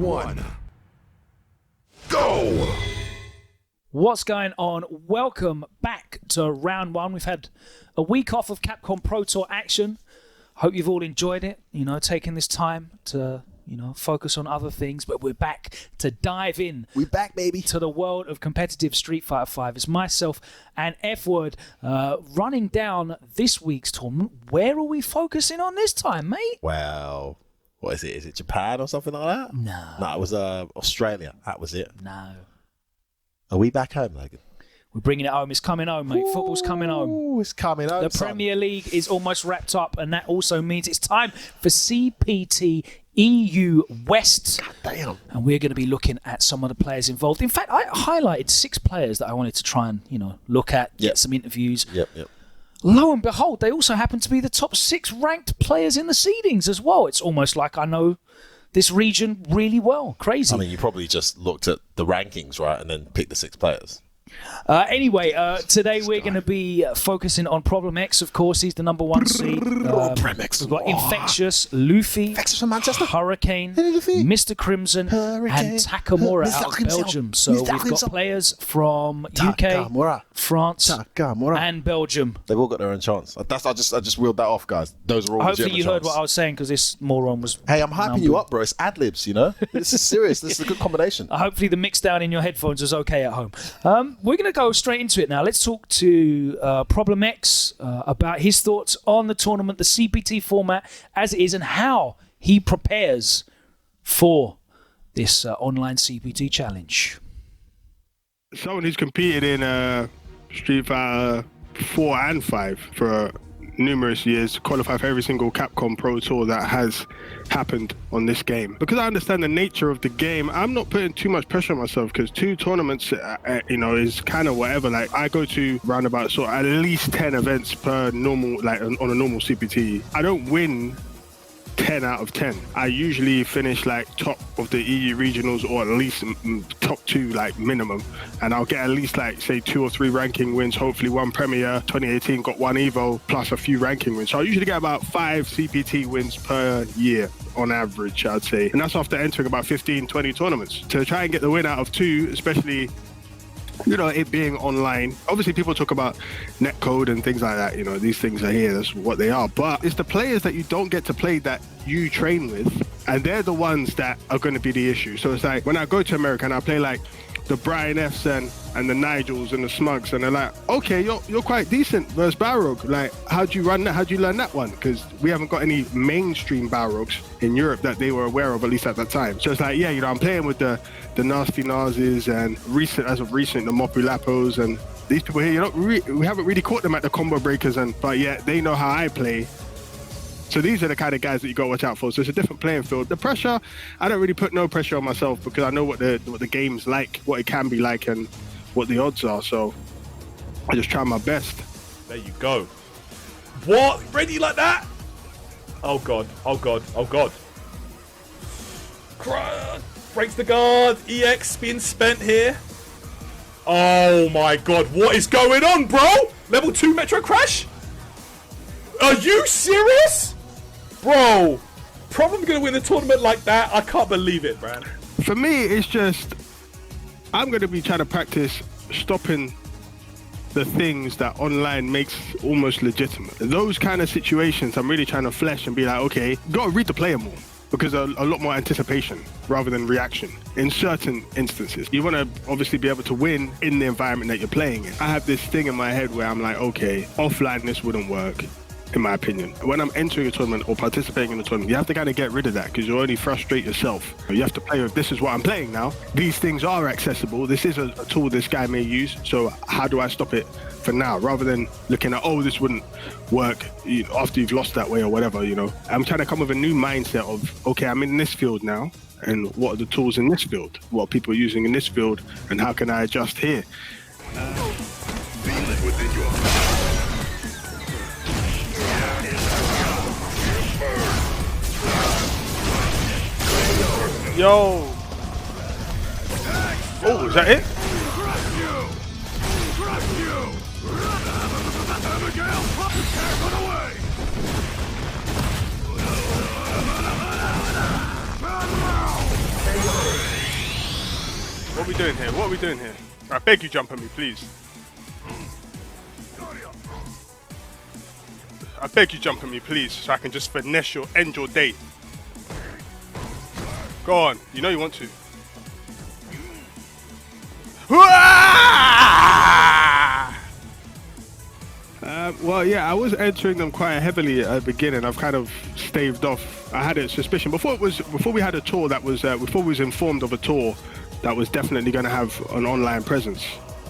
Round one. Go! What's going on? Welcome back to round one. We've had a week off of Capcom Pro Tour action. Hope you've all enjoyed it, taking this time to, focus on other things. But we're back to dive in. We're back, baby. To the world of competitive Street Fighter 5. It's myself and F Word running down this week's tournament. Where are we focusing on this time, mate? Well, what is it? Is it Japan or something like that? No, it was Australia. That was it. No. Are we back home, Logan? We're bringing it home. It's coming home, mate. Football's coming home. Ooh, it's coming home. The Premier League is almost wrapped up, and that also means it's time for CPT EU West. God damn. And we're going to be looking at some of the players involved. In fact, I highlighted 6 players that I wanted to try and, look at, get some interviews. Yep. Lo and behold, they also happen to be the top 6 ranked players in the seedings as well. It's almost like I know this region really well. Crazy. I mean, you probably just looked at the rankings, right, and then picked the 6 players. Anyway, today we're going to be focusing on Problem X, of course. He's the number 1 seed. We've got Infectious, Luffy, Infectious from Manchester, Hurricane, Mr. Crimson, and Takamura out of Belgium. So we've got players from UK, France, and Belgium. They've all got their own chance. I just reeled that off, guys. Those are all. Hopefully you heard what I was saying, because this moron was. Hey, I'm hyping you up, bro. It's ad-libs, This is serious. This is a good combination. Hopefully the mix down in your headphones is okay at home. We're going to go straight into it now. Let's talk to Problem X about his thoughts on the tournament, the CPT format as it is, and how he prepares for this online CPT challenge. Someone who's competed in Street Fighter 4 and 5 for numerous years, qualify for every single Capcom Pro Tour that has happened on this game. Because I understand the nature of the game, I'm not putting too much pressure on myself, because 2 tournaments, is kind of whatever. Like, I go to roundabout at least 10 events per normal, like on a normal CPT. I don't win 10 out of 10. I usually finish top of the EU regionals, or at least top 2 minimum, and I'll get at least say 2 or 3 ranking wins, hopefully 1 Premier. 2018 got 1 Evo plus a few ranking wins, so I usually get about 5 CPT wins per year on average, I'd say, and that's after entering about 15-20 tournaments. To try and get the win out of 2, especially it being online. Obviously, people talk about netcode and things like that. These things are here. That's what they are. But it's the players that you don't get to play that you train with, and they're the ones that are going to be the issue. So it's like when I go to America and I play the Brian Fs and the Nigels and the Smugs, and they're like, okay, you're quite decent versus Balrog. How'd you run that? How'd you learn that one? Because we haven't got any mainstream Balrogs in Europe that they were aware of, at least at that time. So it's like, I'm playing with the Nasty Nazes, and as of recent, the Mopu Lapos, and these people here, we haven't really caught them at the combo breakers, but yet they know how I play. So these are the kind of guys that you got to watch out for. So it's a different playing field. The pressure, I don't really put no pressure on myself, because I know what the game's like, what it can be like, and what the odds are. So I just try my best. There you go. What? Ready like that? Oh God. Breaks the guard. EX being spent here. Oh my God. What is going on, bro? Level 2 Metro Crash? Are you serious? Bro, Problem gonna win the tournament like that? I can't believe it, man. For me, it's just, I'm gonna be trying to practice stopping the things that online makes almost legitimate. Those kind of situations, I'm really trying to flesh and be like, okay, gotta read the player more, because a lot more anticipation rather than reaction in certain instances. You want to obviously be able to win in the environment that you're playing in. I have this thing in my head where I'm like, okay, offline this wouldn't work, in my opinion. When I'm entering a tournament or participating in a tournament, you have to kind of get rid of that, because you'll only frustrate yourself. You have to play with, this is what I'm playing now. These things are accessible. This is a tool this guy may use, so how do I stop it for now? Rather than looking at, oh, this wouldn't work after you've lost that way or whatever, I'm trying to come with a new mindset of, okay, I'm in this field now, and what are the tools in this field? What are people using in this field, and how can I adjust here? Feel it within your heart. Yo! Oh, is that it? What are we doing here? What are we doing here? I beg you, jump on me, please. I beg you, jump on me, please, so I can just finesse your end your day. Go on. You know you want to. Well, yeah, I was entering them quite heavily at the beginning. I've kind of staved off. I had a suspicion before we had a tour that was before we was informed of a tour that was definitely going to have an online presence.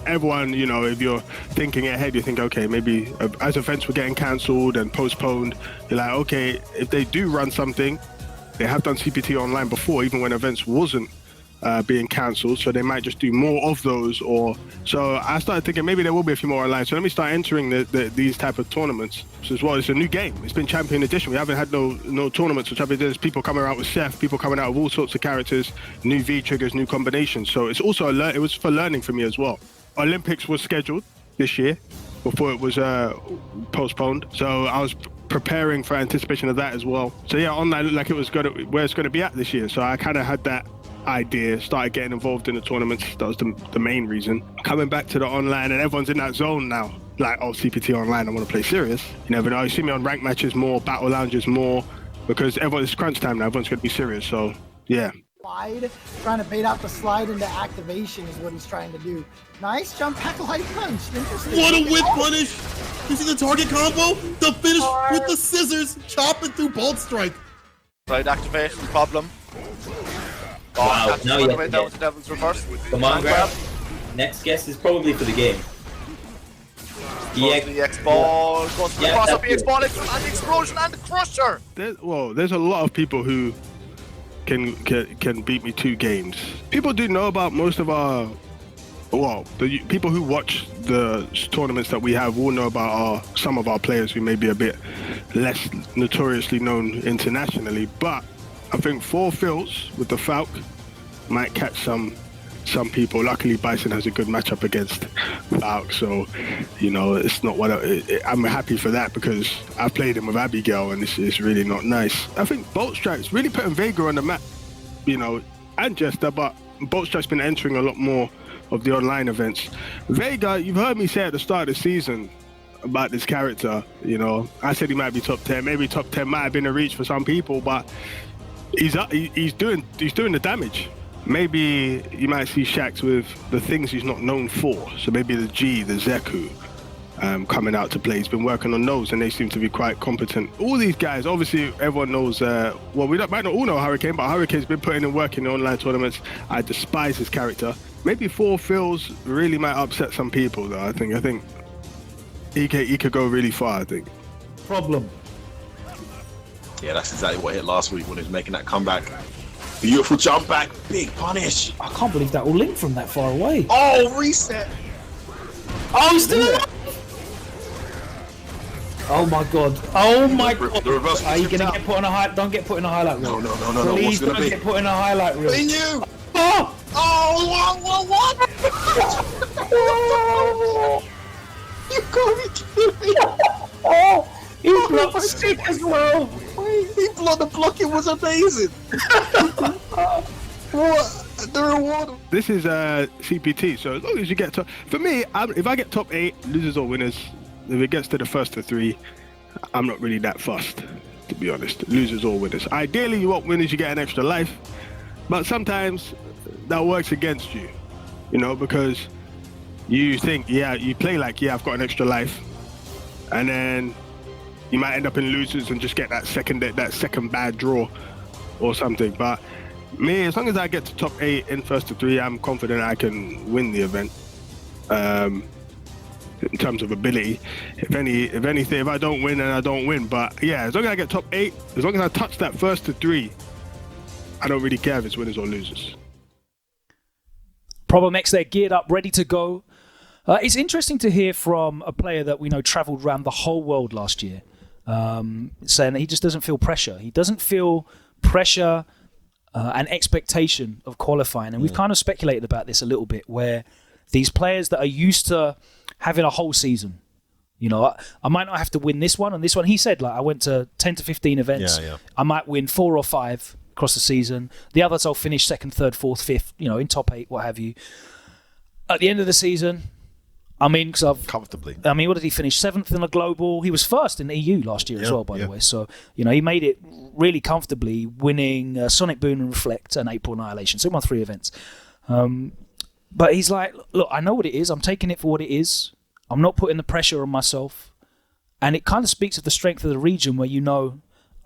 Everyone, you know, if you're thinking ahead, you think, okay, maybe as events were getting cancelled and postponed, you're like, okay, if they do run something, they have done CPT online before, even when events wasn't being cancelled, so they might just do more of those. Or so I started thinking maybe there will be a few more online. So let me start entering these type of tournaments as well. It's a new game. It's been Champion Edition. We haven't had no tournaments or Champion Edition. There's people coming out with Seth, people coming out with all sorts of characters, new V triggers, new combinations. So it's also it was for learning for me as well. Olympics was scheduled this year before it was postponed. So I was preparing for anticipation of that as well. So yeah, online looked like it was where it's going to be at this year. So I kind of had that idea, started getting involved in the tournaments. That was the main reason. Coming back to the online, and everyone's in that zone now. Like, oh, CPT online, I want to play serious. You never know. You see me on ranked matches more, battle lounges more, because it's crunch time now. Everyone's going to be serious. So yeah. Trying to bait out the slide into activation is what he's trying to do. Nice jump back light punch. Interesting. What a whip punish! You see the target combo? The finish with the scissors, chopping through bolt strike. Slide activation problem. Wow, now you have to That was the devil's reverse. Come on, grab. Next guess is probably for the game. The EX ball goes for the cross up, EX ball, and the explosion and the crusher. There's a lot of people who can beat me 2 games. People do know about most of our, the people who watch the tournaments that we have will know about some of our players who may be a bit less notoriously known internationally. But I think 4 Phils with the Falc might catch some people. Luckily, Bison has a good matchup against Falc, so you know it's not what I'm happy for that, because I've played him with Abigail and it's really not nice. I think Bolt Strike's really putting Vega on the map, you know, and Jester, but Bolt Strike's been entering a lot more of the online events. Vega, you've heard me say at the start of the season about this character, you know, I said he might be top 10, maybe top 10 might have been a reach for some people, but he's doing the damage. Maybe you might see Shax with the things he's not known for. So maybe the G, the Zeku, coming out to play. He's been working on those, and they seem to be quite competent. All these guys, obviously, everyone knows. We might not all know Hurricane, but Hurricane's been putting in work in the online tournaments. I despise his character. Maybe 4 Phils really might upset some people, though. I think he could go really far. I think. Problem. Yeah, that's exactly what hit last week when he was making that comeback. Beautiful jump back, big punish. I can't believe that will link from that far away. Oh, reset. Oh, he's still alive. Oh my god. Oh my god. The reverse. Are you gonna get put on a highlight? Don't get put in a highlight reel. No. Please What's gonna don't be? get put in a highlight reel. In you. Oh! Oh, what? You gotta be kidding me. Oh! He blocked the stick as well. The blocking was amazing. What? The reward. This is CPT, so as long as you get top, for me, if I get top 8, losers or winners, if it gets to the first of 3, I'm not really that fussed, to be honest. Losers or winners. Ideally, you want winners, you get an extra life, but sometimes that works against you, you know, because you think, you play like, I've got an extra life, and then you might end up in losers and just get that second bad draw or something. But me, as long as I get to top 8 in first of 3, I'm confident I can win the event. In terms of ability, if anything, if I don't win, then I don't win. But yeah, as long as I get top 8, as long as I touch that first of 3, I don't really care if it's winners or losers. Problem X, they're geared up, ready to go. It's interesting to hear from a player that we know travelled around the whole world last year, saying that he just doesn't feel pressure. He doesn't feel pressure and expectation of qualifying. And we've kind of speculated about this a little bit, where these players that are used to having a whole season, you know, I might not have to win this one and this one. He said, like, I went to 10 to 15 events. I might win 4 or 5 across the season. The others I'll finish second, third, fourth, fifth, in top 8, what have you. At the end of the season, comfortably. What did he finish? 7th in the global. He was first in the EU last year as well, by the way. So, he made it really comfortably, winning Sonic Boom and Reflect and April Annihilation. So he won 3 events. But he's like, look, I know what it is. I'm taking it for what it is. I'm not putting the pressure on myself. And it kind of speaks of the strength of the region where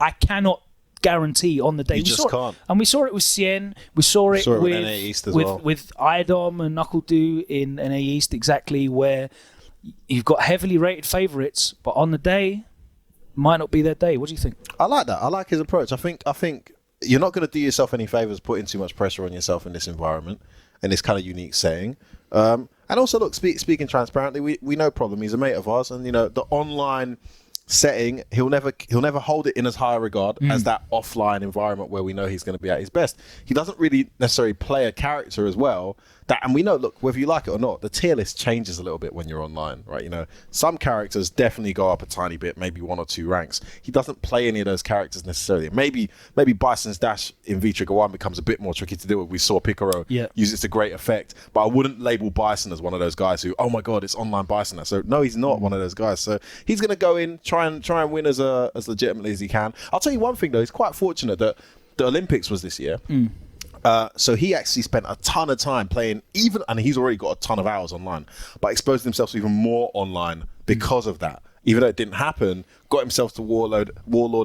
I cannot guarantee on the day. You just can't. And we saw it with Cien. We saw it with NA East as well. With Idom and Knuckle Dew in NA East, exactly, where you've got heavily rated favourites, but on the day, might not be their day. What do you think? I like that. I like his approach. I think you're not going to do yourself any favours putting too much pressure on yourself in this environment, in this kind of unique setting. And also, look, speaking transparently, we know Problem. He's a mate of ours, and the online setting, he'll never hold it in as high a regard as that offline environment where we know he's going to be at his best. He doesn't really necessarily play a character as well. And we know, look, whether you like it or not, the tier list changes a little bit when you're online, right? Some characters definitely go up a tiny bit, maybe 1 or 2 ranks. He doesn't play any of those characters necessarily. Maybe Bison's dash in V-Trigger 1 becomes a bit more tricky to deal with. We saw Picaro use it to great effect, but I wouldn't label Bison as one of those guys who, oh my God, it's online Bison. So no, he's not one of those guys. So he's going to go in, try and win as legitimately as he can. I'll tell you one thing though, he's quite fortunate that the Olympics was this year. So he actually spent a ton of time playing, and he's already got a ton of hours online, but exposing himself to even more online because of that. Even though it didn't happen, got himself to Warlord,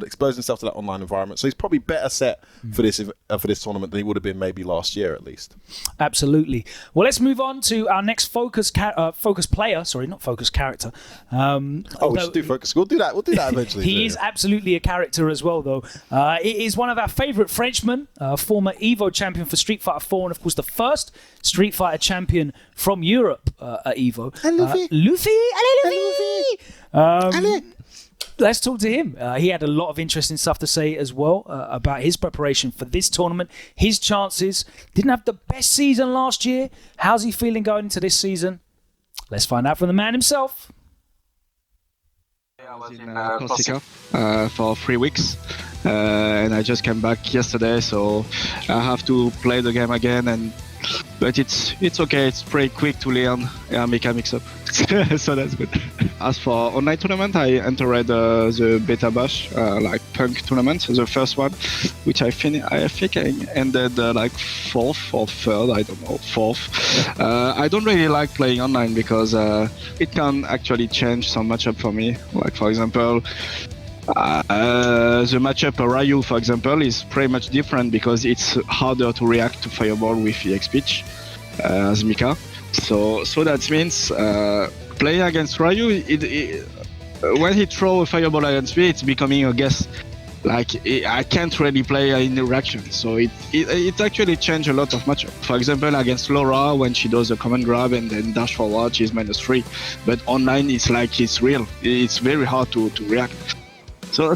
exposed himself to that online environment. So he's probably better set for this tournament than he would have been maybe last year at least. Absolutely. Well, let's move on to our next focus player. Sorry, not focus character. We should do focus. We'll do that eventually. He is absolutely a character as well, though. It is one of our favourite Frenchmen, former EVO champion for Street Fighter 4, and of course the first Street Fighter champion from Europe at EVO. Luffy. Let's talk to him. He had a lot of interesting stuff to say as well about his preparation for this tournament, his chances. Didn't have the best season last year. How's he feeling going into this season? Let's find out from the man himself. I was in Corsica for 3 weeks and I just came back yesterday, so I have to play the game again, but it's okay. It's pretty quick to learn mechanics up, so that's good. As for online tournament, I entered the beta bash, like punk tournament, the first one, which I think I ended like 4th or 3rd, I don't know, 4th. I don't really like playing online because it can actually change some matchup for me. Like for example, the matchup Ryu, for example, is pretty much different because it's harder to react to Fireball with EX Pitch as Mika. So that means playing against Ryu, when he throws a Fireball against me, it's becoming a guess. Like, I can't really play in reaction, so it actually changed a lot of matchup. For example, against Laura, when she does a command grab and then dash forward, she's -3. But online, it's like it's real. It's very hard to react. So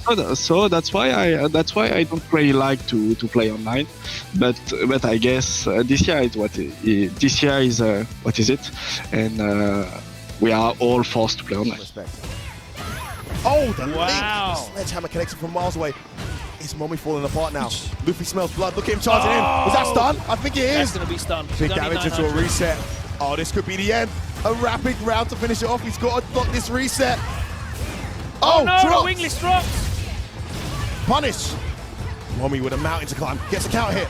that's why I don't really like to play online, but I guess this year is what is it, and we are all forced to play online. Oh, the link! Sledgehammer connection from miles away. Is Mommy falling apart now? Luffy smells blood. Look at him charging in. Was that stun? I think it is. That's going to be stunned. Big damage into a reset. Oh, this could be the end. A rapid round to finish it off. He's got to block this reset. Oh no, drops. The wingless drops. Punish. Mommy with a mountain to climb. Gets a counter hit.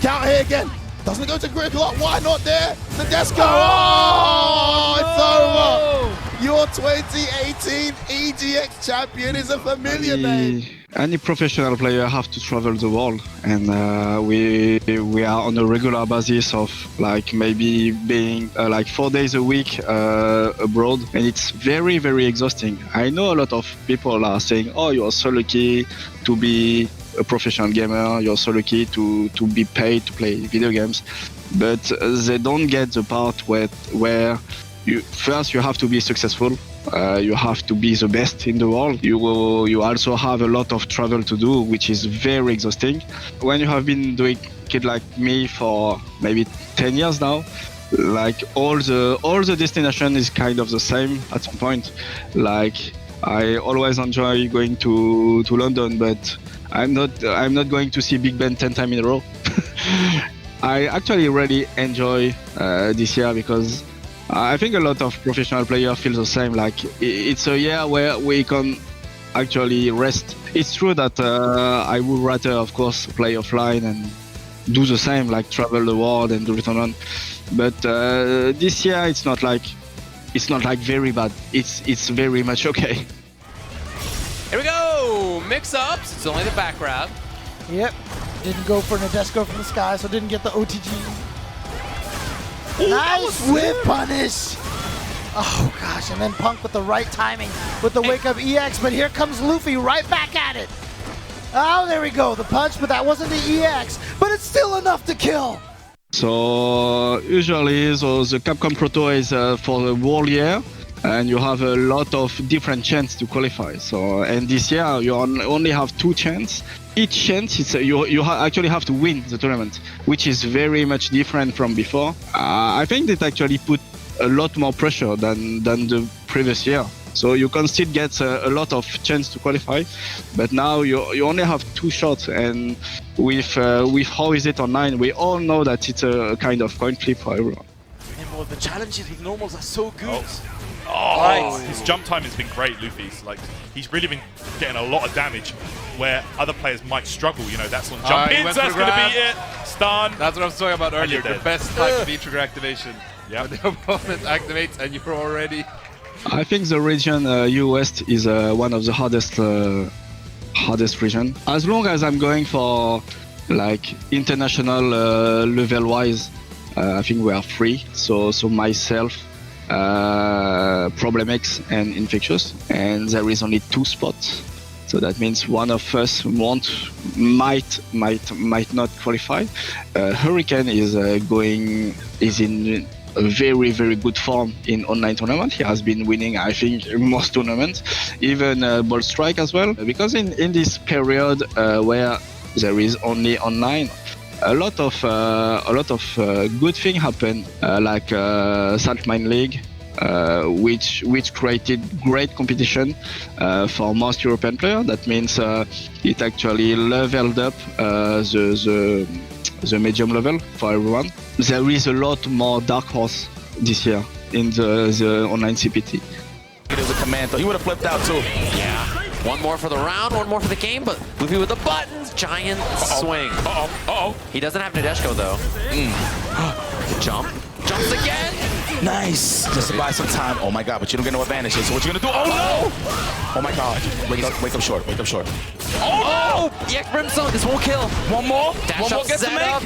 Counter hit again. Doesn't go to critical. Why not there? The Desco. Oh, it's over. Your 2018 EGX champion is a familiar name. Any professional player have to travel the world, and we are on a regular basis of like maybe being like 4 days a week abroad, and it's very, very exhausting. I know a lot of people are saying, oh, you are so lucky to be a professional gamer, you're so lucky to be paid to play video games, but they don't get the part where you have to be successful. You have to be the best in the world. You also have a lot of travel to do, which is very exhausting. When you have been doing it like me for maybe 10 years now, like all the destination is kind of the same at some point. Like I always enjoy going to London, but I'm not going to see Big Ben 10 times in a row. I actually really enjoy this year because I think a lot of professional players feel the same. Like it's a year where we can actually rest. It's true that I would rather, of course, play offline and do the same, like travel the world and do it on. But this year it's not like very bad. It's very much okay. Here we go! Mix-ups. It's only the back grab. Yep. Didn't go for Nadeshko from the sky, so didn't get the OTG. Ooh, nice whip punish! Oh gosh, and then Punk with the right timing with the wake up EX, but here comes Luffy right back at it. Oh, there we go, the punch, but that wasn't the EX, but it's still enough to kill. So usually the Capcom Proto is for the whole year, and you have a lot of different chances to qualify. So and this year you only have 2 chances. Each chance is you actually have to win the tournament, which is very much different from before. I think it actually put a lot more pressure than the previous year. So you can still get a lot of chance to qualify, but now you only have 2 shots. And with how is it online, we all know that it's a kind of coin flip for everyone. And well, the challenges with normals are so good. Oh, his jump time has been great, Luffy's. Like, he's really been getting a lot of damage where other players might struggle. You know, that's on jump ins, that's going to be it. Stun. That's what I was talking about earlier. The best type of V-trigger activation. Yeah. The opponent activates and you're already... I think the region U West is one of the hardest region. As long as I'm going for like international level wise, I think we are free. So myself, Problem X and Infectious, and there is only 2 spots. So that means one of us might not qualify. Hurricane is in a very, very good form in online tournament. He has been winning, I think, most tournaments, even Ball Strike as well. Because in this period where there is only online, a lot of good things happen, like Salt Mine League, which created great competition for most European players. That means it actually leveled up the medium level for everyone. There is a lot more dark horse this year in the online CPT. It was a command, though. He would have flipped out too. Yeah. One more for the round, one more for the game, but Luffy with the buttons. Giant swing. He doesn't have Nadeshko, though. Jump. Jumps again. Nice. Just to buy some time. Oh my god, but you don't get no advantages. So what you gonna do? Oh no! Oh my god. Wake up short. Wake up short. Oh! EX Brimstone. This won't kill. One more. Dash One more up, gets to set make. up.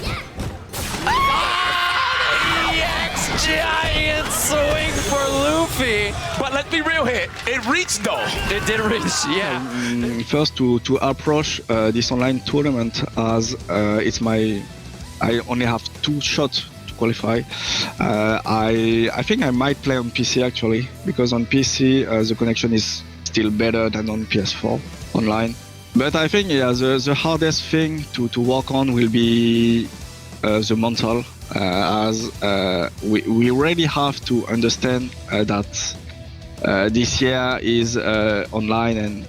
EX giant swing for Luffy. But let's be real here. It reached though. It did reach, yeah. First to approach this online tournament as I only have 2 shots to qualify. I think I might play on PC actually, because on PC the connection is still better than on PS4 online. But I think the hardest thing to work on will be the mental, as we really have to understand that this year is online,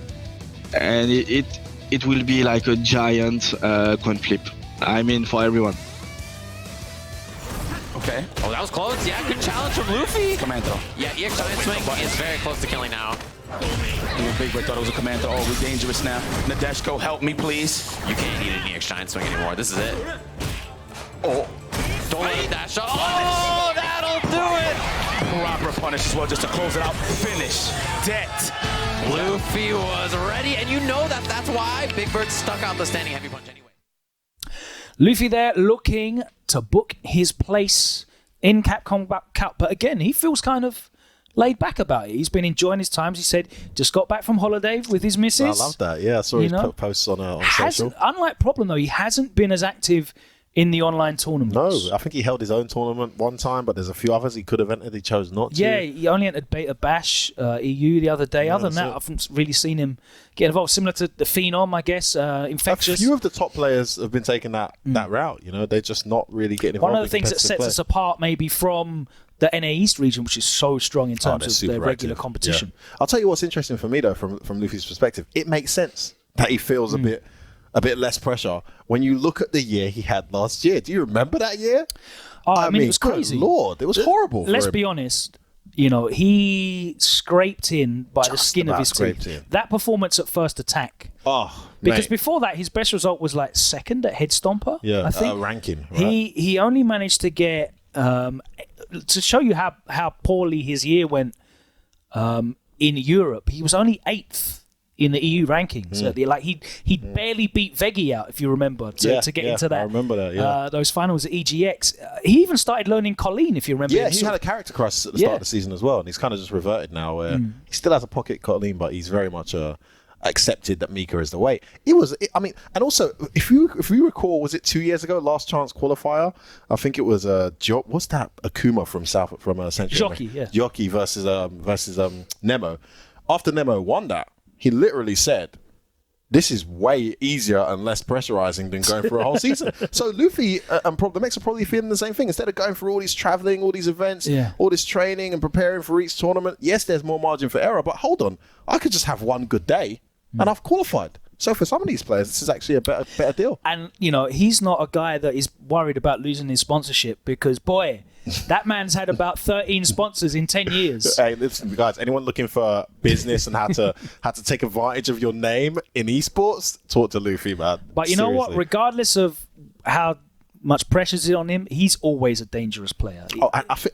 and it will be like a giant coin flip. I mean, for everyone. Okay. Oh, that was close. Yeah, good challenge from Luffy. Commando. Yeah, EX giant swing is very close to killing now. Even Big Bird thought it was a commando. Oh, we're dangerous now. Nadeshko, help me, please. You can't eat an EX giant swing anymore. This is it. Oh. Don't let it dash up. Oh, that'll do it. Proper punish as well, just to close it out. Finish. Debt. Luffy was ready, and you know that's why Big Bird stuck out the standing heavy punch anyway. Luffy there looking to book his place in Capcom Cup, but again, he feels kind of laid back about it. He's been enjoying his times. He said just got back from holiday with his missus. I love that. Yeah, I saw his posts on social. Unlike Problem though, he hasn't been as active in the online tournaments. No, I think he held his own tournament one time, but there's a few others he could have entered. He chose not to. Yeah, he only entered Beta Bash EU the other day. Yeah, other than that, I haven't really seen him get involved. Similar to the Phenom, I guess, Infectious. A few of the top players have been taking that route. You know, they're just not really getting involved. One of the things that sets us apart maybe from the NA East region, which is so strong in terms of their regular competition. Yeah. I'll tell you what's interesting for me though, from Luffy's perspective. It makes sense that he feels a bit a bit less pressure. When you look at the year he had last year, do you remember that year? I mean, it was crazy. Good Lord, it was horrible. Let's be honest. You know, he scraped in by the skin of his teeth. That performance at First Attack. Because before that, his best result was like second at Head Stomper. Yeah, I think ranking. Right? He only managed to get to show you how poorly his year went in Europe. He was only 8th in the EU rankings. He barely beat Veggie out, if you remember, to get into that. I remember that. Those finals at EGX. He even started learning Colleen, if you remember. Yeah, he had a character crisis at the start of the season as well, and he's kind of just reverted now. Where he still has a pocket Colleen, but he's very much accepted that Mika is the way. And also, if you recall, was it 2 years ago, Last Chance Qualifier? I think it was what's that? Akuma from Central Jockey, America. Jockey versus Nemo. After Nemo won that, he literally said, this is way easier and less pressurizing than going for a whole season. So Luffy and Problem X are probably feeling the same thing. Instead of going through all these traveling, all these events, all this training and preparing for each tournament, yes, there's more margin for error, but hold on. I could just have one good day and I've qualified. So for some of these players, this is actually a better deal. And, you know, he's not a guy that is worried about losing his sponsorship because, boy, that man's had about 13 sponsors in 10 years. Hey, listen, guys, anyone looking for business and how to take advantage of your name in esports, talk to Luffy, man. But you know what? Regardless of how much pressure's on him, he's always a dangerous player.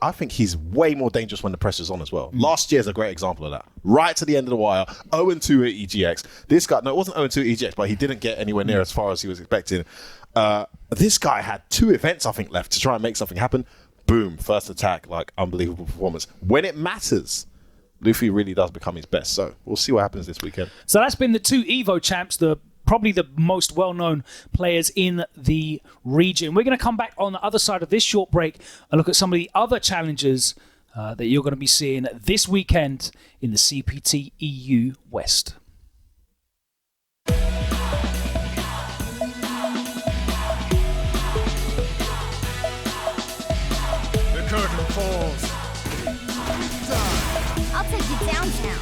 I think he's way more dangerous when the pressure's on as well. Last year's a great example of that. Right to the end of the wire, 0-2 at EGX. This guy, no, it wasn't 0-2 at EGX, but he didn't get anywhere near as far as he was expecting. This guy had 2 events, I think, left to try and make something happen. Boom, First Attack, like unbelievable performance. When it matters, Luffy really does become his best. So we'll see what happens this weekend. So that's been the 2 Evo champs, probably the most well-known players in the region. We're going to come back on the other side of this short break and look at some of the other challenges that you're going to be seeing this weekend in the CPT EU West. Curtain falls. I'll take you downtown.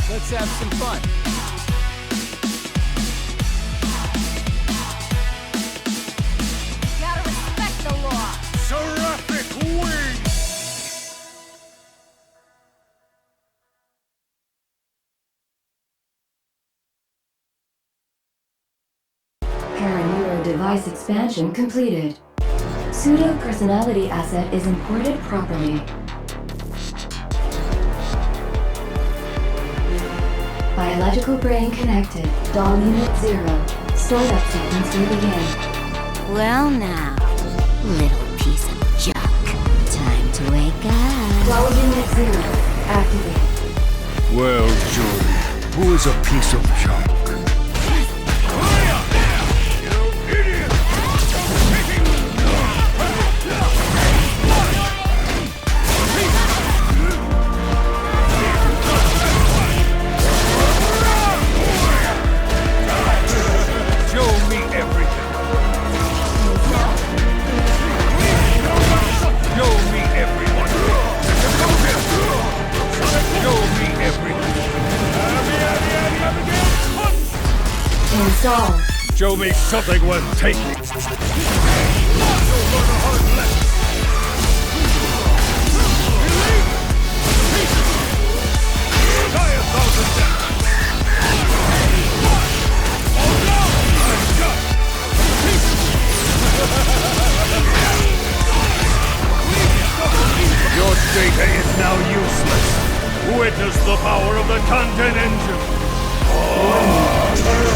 Let's have some fun. Gotta respect the law. Seraphic wings. Paraneuro device expansion completed. Pseudo personality asset is imported properly. Biological brain connected. Dom unit 0. Startup sequence will begin. Well now, little piece of junk. Time to wake up. Flower unit 0. Activated. Well, Jordan, who is a piece of junk? Installed. Show me something worth taking. Your data is now useless. Witness the power of the content engine.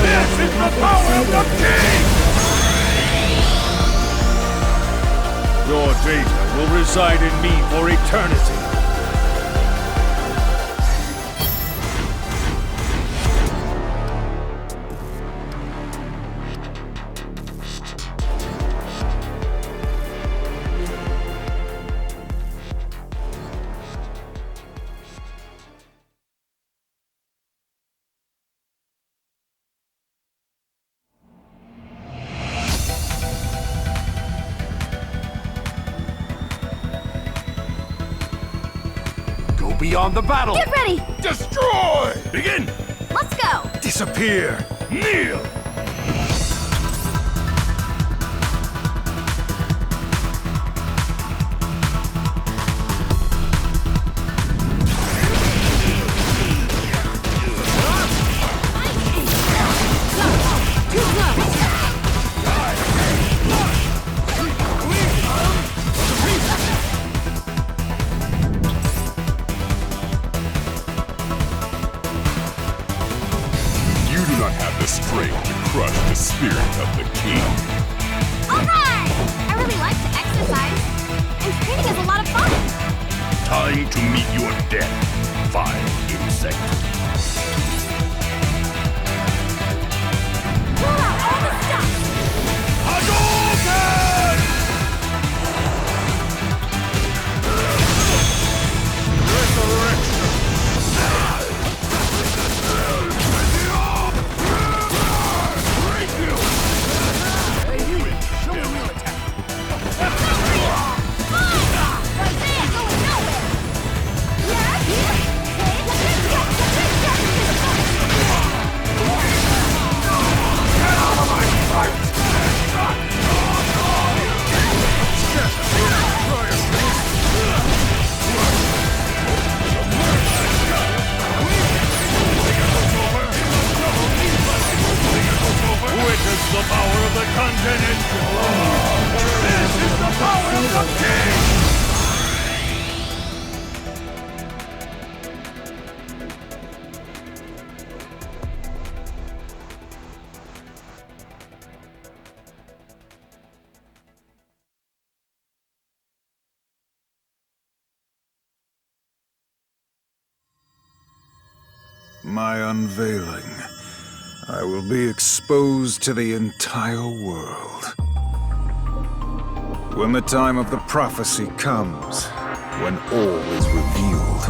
This is the power of the king! Your data will reside in me for eternity. beyond the battle. Get ready! Destroy! Begin! Let's go! Disappear! Kneel! Strength to crush the spirit of the king. Alright! I really like to exercise, and training is a lot of fun. Time to meet your death, vile insect. Pull out all the stuff! Hadouken! Resurrection! Witness the power of the continental. This is the power of the king! My unveiling. I will be exposed to the entire world. When the time of the prophecy comes, when all is revealed,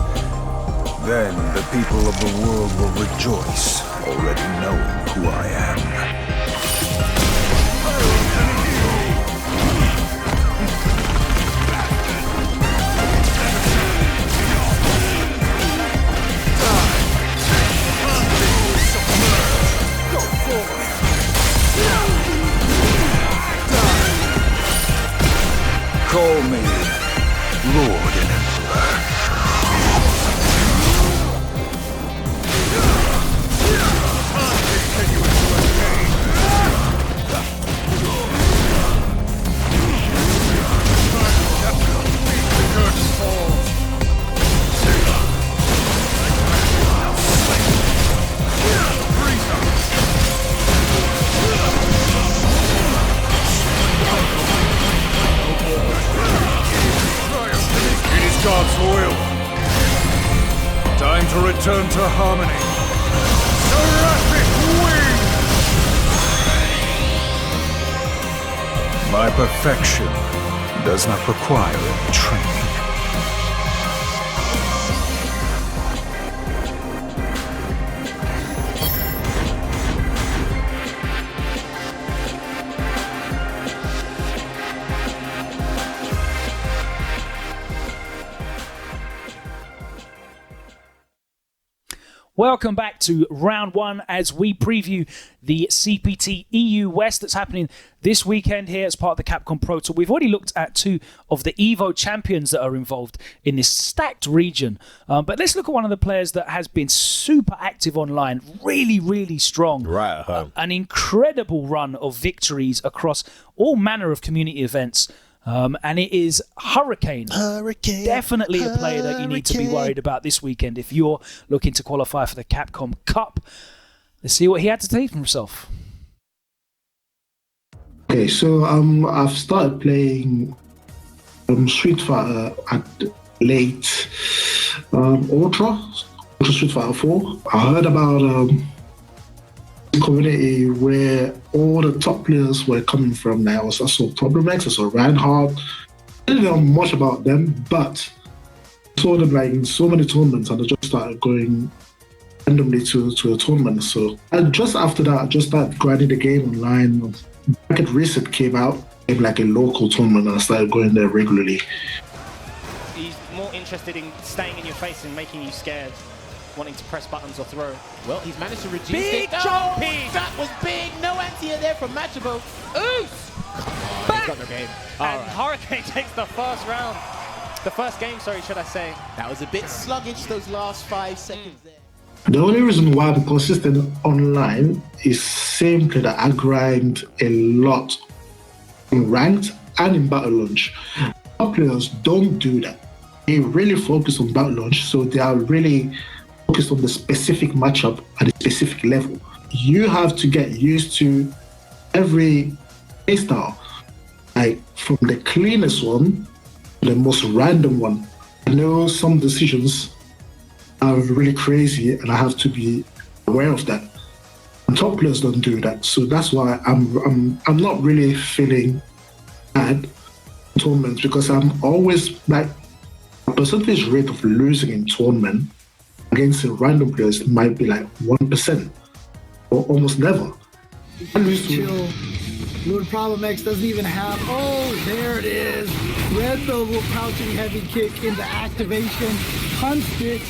then the people of the world will rejoice, already knowing who I am. Call me Lord and Emperor. God's will. Time to return to harmony. Seraphic wing! My perfection does not require any training. Welcome back to round one as we preview the CPT EU West that's happening this weekend here as part of the Capcom Pro Tour. We've already looked at two of the EVO champions that are involved in this stacked region. But let's look at one of the players that has been super active online, really, really strong. Right at home. An incredible run of victories across all manner of community events. And it is Hurricane. Definitely a player that you need to be worried about this weekend if you're looking to qualify for the Capcom Cup. Let's see what he had to say for himself. Okay, so I've started playing Street Fighter at late Ultra Street Fighter 4. I heard about community where all the top players were coming from. Now I saw Problem X, I saw Reinhardt. I didn't know much about them, but I saw them like in so many tournaments, and I just started going randomly to a tournament. So just after that, I just started grinding the game online. Bracket Reset came out, like a local tournament, and I started going there regularly. He's more interested in staying in your face and making you scared, wanting to press buttons or throw. Well, he's managed to reduce Big it. jumpy! That was big. No anti-air there from Machabo. Oos! He's got no game. And Hurricane takes the first round. The first game, sorry, should I say. That was a bit sluggish, those last 5 seconds there. The only reason why I'm consistent online is simply that I grind a lot in ranked and in battle launch. Top players don't do that. They really focus on battle launch, so they are really focused on the specific matchup at a specific level. You have to get used to every playstyle, like from the cleanest one to the most random one. I know some decisions are really crazy, and I have to be aware of that. And top players don't do that, so that's why I'm not really feeling bad in tournaments, because I'm always like a percentage rate of losing in tournament against random players might be like 1% or almost never. Chill. Lord Problem X doesn't even have. Oh, there it is. Red Noble crouching heavy kick into activation. Punched it.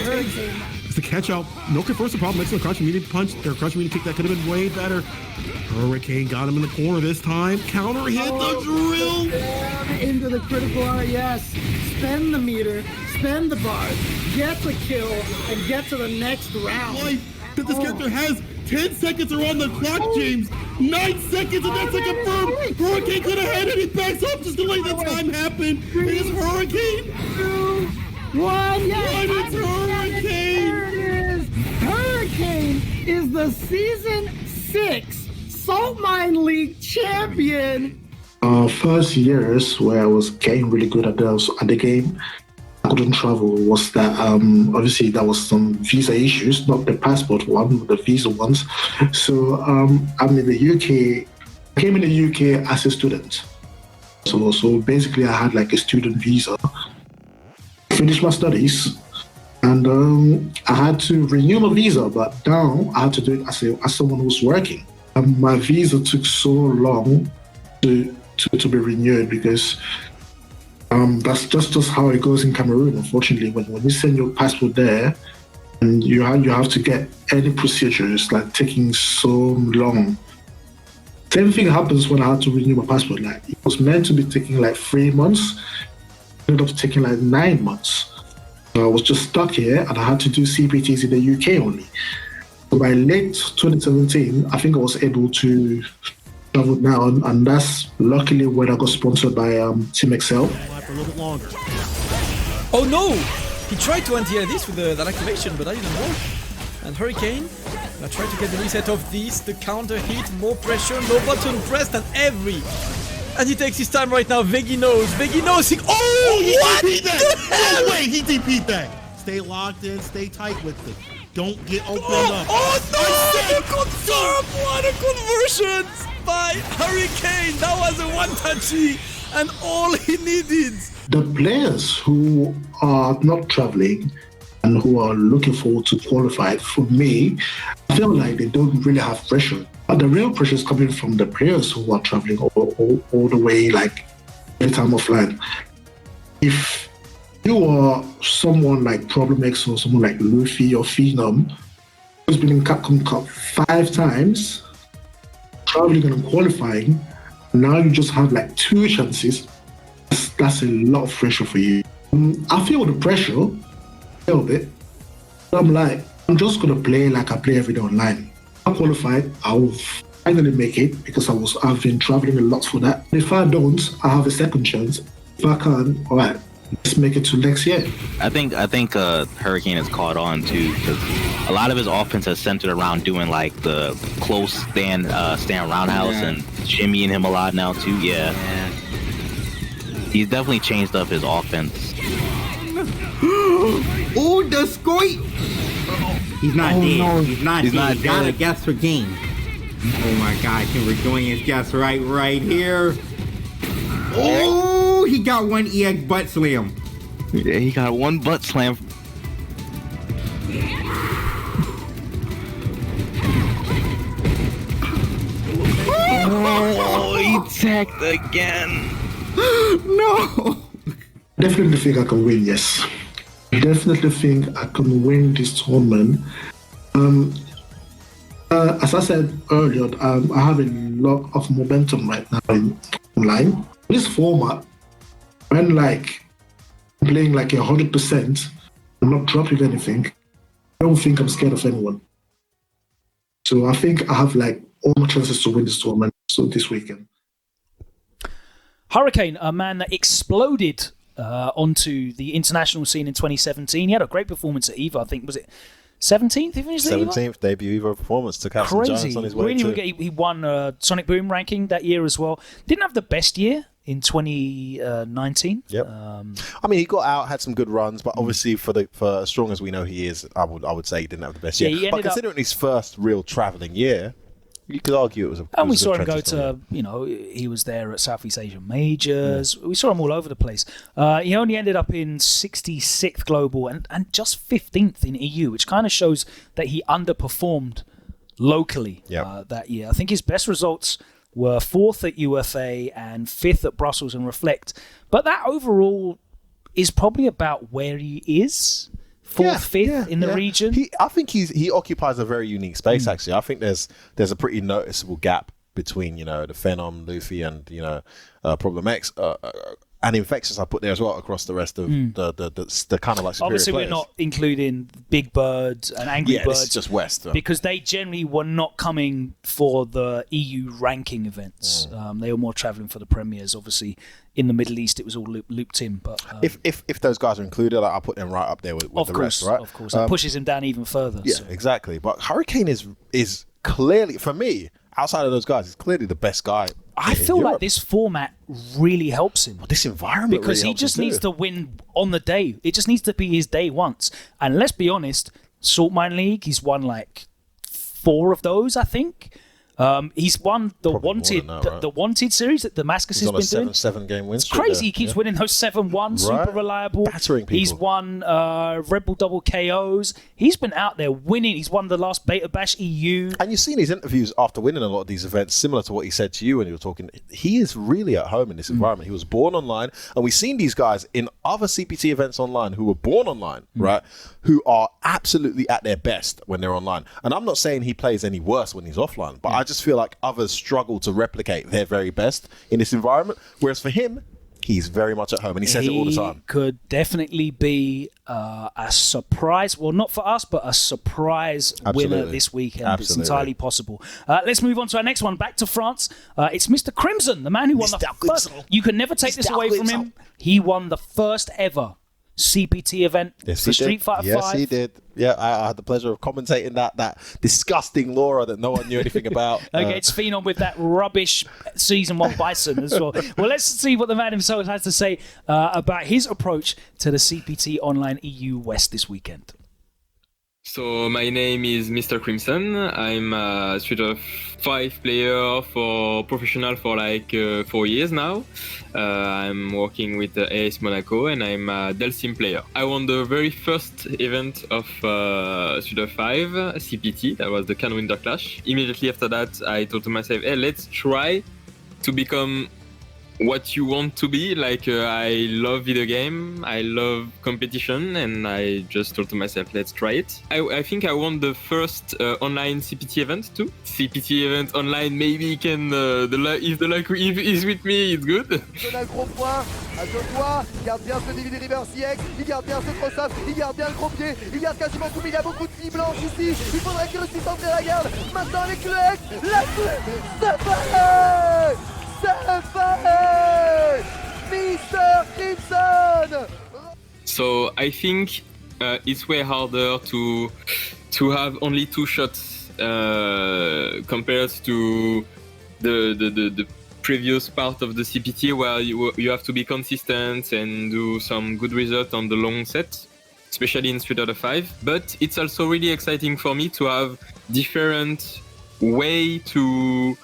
Hurricane. It's the catch out. No converse the problem. Makes the crush immediate punch. Their crush immediate kick that could have been way better. Hurricane got him in the corner this time. Counter hit the drill. Into the critical RES. Spend the meter. Spend the bars. Get the kill and get to the next round. Life that this character has. 10 seconds are on the clock, James. 9 seconds, and that's a confirmed. Hurricane could have had it. He backs up just to let the time happen. It is Hurricane. 2, 1. Yes. It's Hurricane. There it is. Hurricane is the Season 6 Salt Mine League champion. First years where I was getting really good at the game, I couldn't travel, was that obviously there was some visa issues, not the passport one, but the visa ones. So I'm in the UK. I came in the UK as a student. So basically I had like a student visa. Finished my studies, and I had to renew my visa, but now I had to do it as someone who's working. And my visa took so long to be renewed, because that's just how it goes in Cameroon. Unfortunately, when you send your passport there, and you have to get any procedures like taking so long. Same thing happens when I had to renew my passport. Like it was meant to be taking like 3 months, ended up taking like 9 months. So I was just stuck here, and I had to do CPTs in the UK only. So by late 2017, I think I was able to travel now, and that's luckily when I got sponsored by Team Excel. For a little bit longer. Oh no! He tried to anti-air this with that activation, but that didn't work. And Hurricane, I tried to get the reset of this, the counter hit, more pressure, no button pressed, and every. And he takes his time right now. Veggie knows. He, oh, he what? DP'd that. No way, he DP'd that. Stay locked in, stay tight with it. Don't get opened up. Oh no! The confirm! What a conversion by Hurricane. That was a one-touchy, and all he needed. The players who are not traveling and who are looking forward to qualify, for me, I feel like they don't really have pressure. But the real pressure is coming from the players who are traveling all the way, like every time offline. If you are someone like Problem X or someone like Luffy or Phenom, who's been in Capcom Cup 5 times, traveling and qualifying, now you just have like 2 chances. That's a lot of pressure for you. I feel the pressure a little bit. I'm like, I'm just gonna play like I play every day online. I qualified, I'll finally make it because I've been traveling a lot for that. If I don't, I have a second chance. If I can, all right, let's make it to next year. I think Hurricane has caught on too, because a lot of his offense has centered around doing like the close stand roundhouse and shimmying him a lot now too. Yeah. He's definitely changed up his offense. Oh, the squeak! He's not dead. No. He's not dead. He got a guess for game. Oh my God, can we join his guess right here? Oh, he got one EX butt slam. Yeah, he got one butt slam. Oh, he tagged again. No. definitely think I can win, yes. I definitely think I can win this tournament. As I said earlier, I have a lot of momentum right now in online. This format, when playing 100%, I'm not dropping anything, I don't think I'm scared of anyone. So I think I have all my chances to win this tournament this weekend. Hurricane, a man that exploded onto the international scene in 2017. He had a great performance at EVA. I think, was it 17th? He finished 17th debut EVA performance. Took out some giants on his way too. He won Sonic Boom ranking that year as well. Didn't have the best year in 2019. Yep. I mean, he got out, had some good runs, but obviously for as strong as we know he is, I would say he didn't have the best year. But considering his first real travelling year, you could argue it was a And we saw him go to, he was there at Southeast Asian Majors. Yeah. We saw him all over the place. He only ended up in 66th global and just 15th in EU, which kind of shows that he underperformed locally that year. I think his best results were 4th at UFA and 5th at Brussels and Reflect. But that overall is probably about where he is. 4th, 5th in the region. I think he occupies a very unique space. Actually, I think there's a pretty noticeable gap between the Phenom, Luffy, and Problem X. And Infectious I put there as well across the rest of the kind of superior Obviously, players. We're not including Big Bird and Angry Bird. This is just West. Because they generally were not coming for the EU ranking events. They were more travelling for the premiers. Obviously, in the Middle East, it was all looped in. But if those guys are included, I'll put them right up there with the rest, right? Of course, it pushes him down even further. Yeah, exactly. But Hurricane is clearly, for me, outside of those guys, he's clearly the best guy. I feel like this format really helps him. This environment because really he just helps him needs too. to win on the day. It just needs to be his day once. And let's be honest, Salt Mine League, he's won 4 of those, I think. He's won the Wanted series that Damascus has been doing. 7 game win streak. It's crazy. He keeps winning those 7-1, super reliable. Battering people. He's won Red Bull double KOs. He's been out there winning. He's won the last Beta Bash EU. And you've seen his interviews after winning a lot of these events, similar to what he said to you when you were talking. He is really at home in this environment. He was born online, and we've seen these guys in other CPT events online who were born online, right? Who are absolutely at their best when they're online. And I'm not saying he plays any worse when he's offline, but I just feel like others struggle to replicate their very best in this environment. Whereas for him, he's very much at home, and he says it all the time. He could definitely be a surprise. Well, not for us, but a surprise winner this weekend. Absolutely. It's entirely possible. Let's move on to our next one. Back to France. It's Mr. Crimson, the man who won the first. You can never take this away from him. He won the first ever CPT event for Street Fighter 5. Yes, he did. Yeah, I had the pleasure of commentating that disgusting Laura that no one knew anything about. It's Phenom with that rubbish Season 1 Bison as well. Well, let's see what the man himself has to say about his approach to the CPT Online EU West this weekend. So my name is Mr. Crimson. I'm a Street of 5 player for professional for 4 years now. I'm working with AS Monaco and I'm a Delsim player. I won the very first event of Street of 5 CPT. That was the Cannes Winter Clash. Immediately after that, I thought to myself, hey, let's try to become what you want to be. I love video game, I love competition, and I just thought to myself, let's try it. I think I won the first online CPT event too. CPT event online, maybe can if the luck is with me, it's good. Il donne un gros point à 2 doigts, il garde bien ce DVD River CX, il garde bien ce cross-up, il garde bien le gros pied, il garde quasiment tout, mais il y a beaucoup de filles blanches ici, il faudrait qu'il réussisse à entrer la garde. Maintenant avec le X, la ça va! Mr. Crimson! So I think it's way harder to have only 2 shots compared to the previous part of the CPT where you have to be consistent and do some good result on the long set, especially in Street Fighter 5. But it's also really exciting for me to have different way to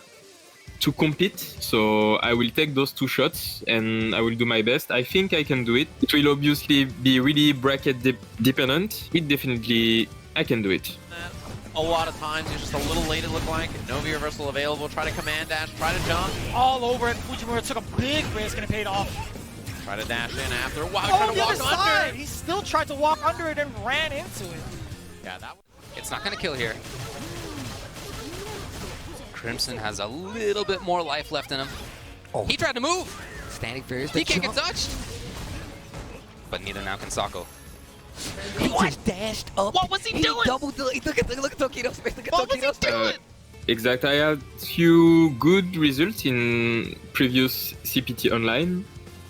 compete, so I will take those 2 shots and I will do my best. I think I can do it. It will obviously be really bracket dependent. I can do it. A lot of times you're just a little late, it looked like. No reversal available. Try to command dash, try to jump. All over it. Fujimura took a big risk and it paid off. Try to dash in after. Wow, Oh, trying to the walk other side! under. He still tried to walk under it and ran into it. Yeah, that. It's not going to kill here. Crimson has a little bit more life left in him. He tried to move. Standing furious. He can't get touched. But neither now can Sako. He just dashed up. What was he doing? Double. Look at Tokido's face. Look at Tokido's face. Exact. I had few good results in previous CPT online,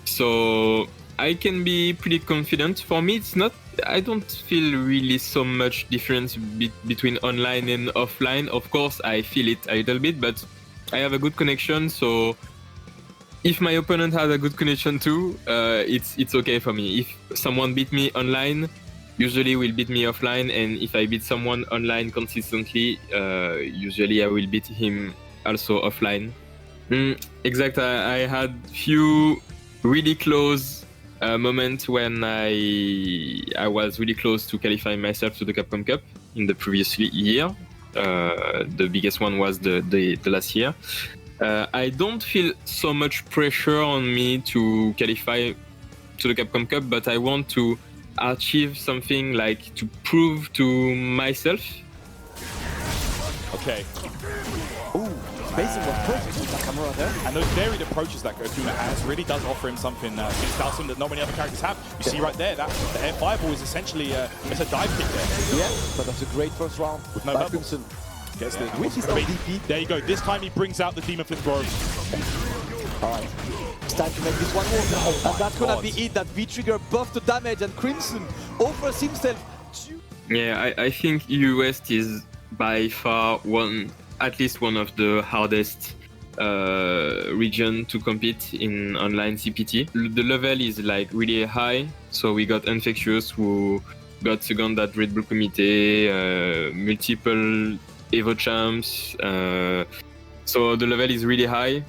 so I can be pretty confident. For me, it's not. I don't feel really so much difference between online and offline. Of course, I feel it a little bit, but I have a good connection. So if my opponent has a good connection too, it's okay for me. If someone beat me online, usually will beat me offline, and if I beat someone online consistently, usually I will beat him also offline. Exact. I had few really close moments when I was really close to qualifying myself to the Capcom Cup in the previous year. The biggest one was the last year. I don't feel so much pressure on me to qualify to the Capcom Cup, but I want to achieve something, like to prove to myself. Okay. Ooh, spacing was perfect with Takamura there. And those varied approaches that Gojima has really does offer him something against Dalsim that not many other characters have. You see right there, that the air fireball is essentially it's a dive kick there. Yeah, but that's a great first round. With no bubbles. Crimson. Gets the Which is DP. There you go. This time he brings out the Demon Flip Grove. Alright. It's time to make this one more. And that's gonna be it. That V-Trigger buffed the damage, and Crimson offers himself to... Yeah, I think US is by far at least one of the hardest region to compete in online CPT. The level is like really high, so we got Infectious who got second at Red Bull Committee, multiple Evo champs, so the level is really high.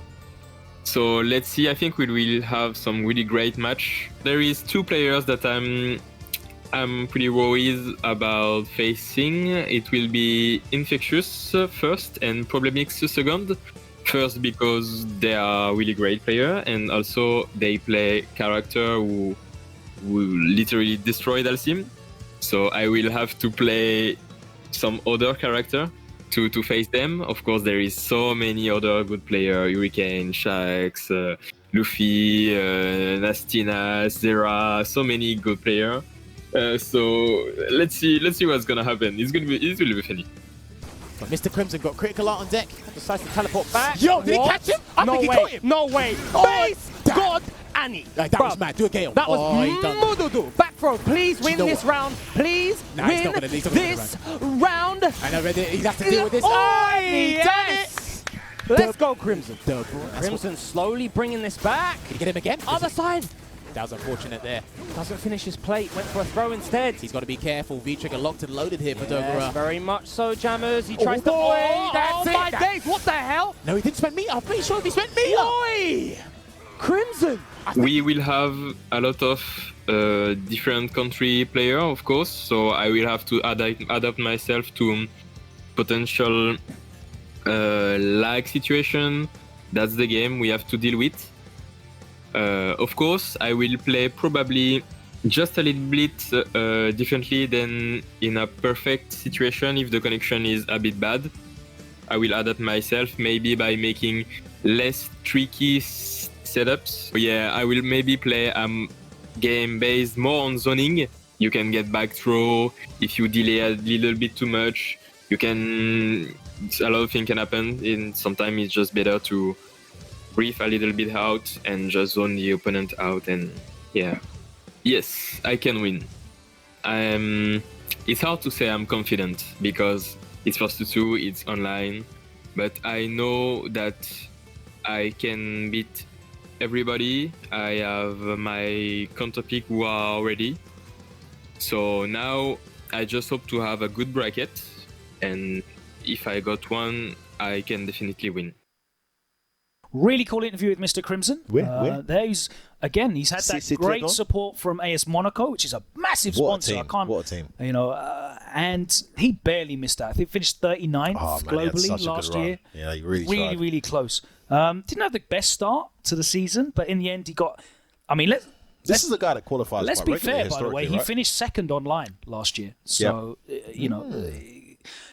So let's see, I think we will have some really great match. There is two players that I'm pretty worried about facing. It will be Infectious first and Problemix second. First because they are really great player, and also they play character who literally destroyed Dalsim. So I will have to play some other character to face them. Of course, there is so many other good players: Hurricane, Shax, Luffy, Nastina, Zera, so many good players. So let's see what's gonna happen. It will be funny. But Mr. Crimson got critical art on deck. Decides to teleport back. Yo, did he catch him? I think he caught him. No way. Oh, Face God Annie. That was mad. Do a gale. That was Mududu. Back throw. Please win this round. Please win this round. I know, he's have to deal with this. Oh, yes. Let's go, Crimson. Crimson slowly bringing this back. Can you get him again? Other side. That was unfortunate there. Doesn't finish his plate. Went for a throw instead. He's got to be careful. V-Trigger locked and loaded here for Takamura. Yes, very much so, Jammers. He tries to... Oh, that's it. My days. What the hell? No, he didn't spend meter. I'm pretty sure he spent meter. Oi! Crimson. We will have a lot of different country player, of course. So I will have to adapt myself to potential lag situation. That's the game we have to deal with. Of course, I will play probably just a little bit differently than in a perfect situation if the connection is a bit bad. I will adapt myself maybe by making less tricky setups. Yeah, I will maybe play a game based more on zoning. You can get back throw if you delay a little bit too much. A lot of things can happen, and sometimes it's just better to brief a little bit out and just zone the opponent out, and yeah. Yes, I can win. It's hard to say I'm confident because it's first to two, it's online, but I know that I can beat everybody. I have my counterpick who are ready. So now I just hope to have a good bracket, and if I got one, I can definitely win. Really cool interview with Mr. Crimson. He's had that great support from AS Monaco, which is a massive sponsor. What a team. You know, and he barely missed out. I think he finished 39th globally last year. Yeah, he really tried. Really close. Didn't have the best start to the season, but in the end he got... I mean, This is a guy that qualifies. Let's quite be fair, by the historically, way. He right? finished second online last year. So,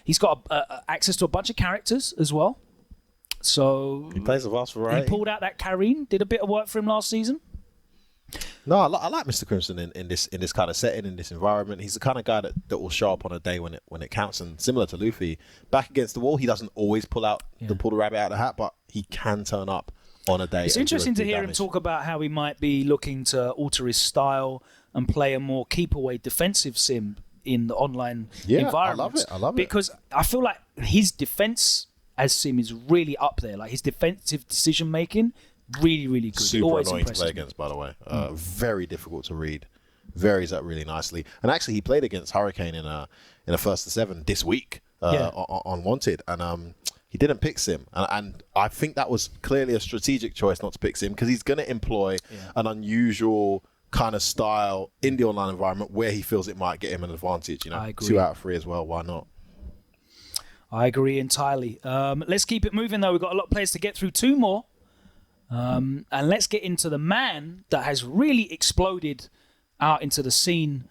he's got access to a bunch of characters as well. So he plays a vast variety. He pulled out that Karine, did a bit of work for him last season. No, I like Mr. Crimson in this kind of setting, in this environment. He's the kind of guy that will show up on a day when it counts. And similar to Luffy, back against the wall, he doesn't always pull the rabbit out of the hat, but he can turn up on a day. It's interesting to hear him talk about how he might be looking to alter his style and play a more keep-away defensive sim in the online environment. I love it. Because I feel like his defense as sim is really up there. Like his defensive decision-making, really, really good. Super Always annoying to play against, by the way. Very difficult to read. Varies up really nicely. And actually, he played against Hurricane in a 1-7 this week on Wanted. And he didn't pick Sim. And I think that was clearly a strategic choice not to pick Sim because he's going to employ an unusual kind of style in the online environment where he feels it might get him an advantage. You know, I agree. 2 out of 3 as well. Why not? I agree entirely. Let's keep it moving, though. We've got a lot of players to get through. 2 more. And let's get into the man that has really exploded out into the scene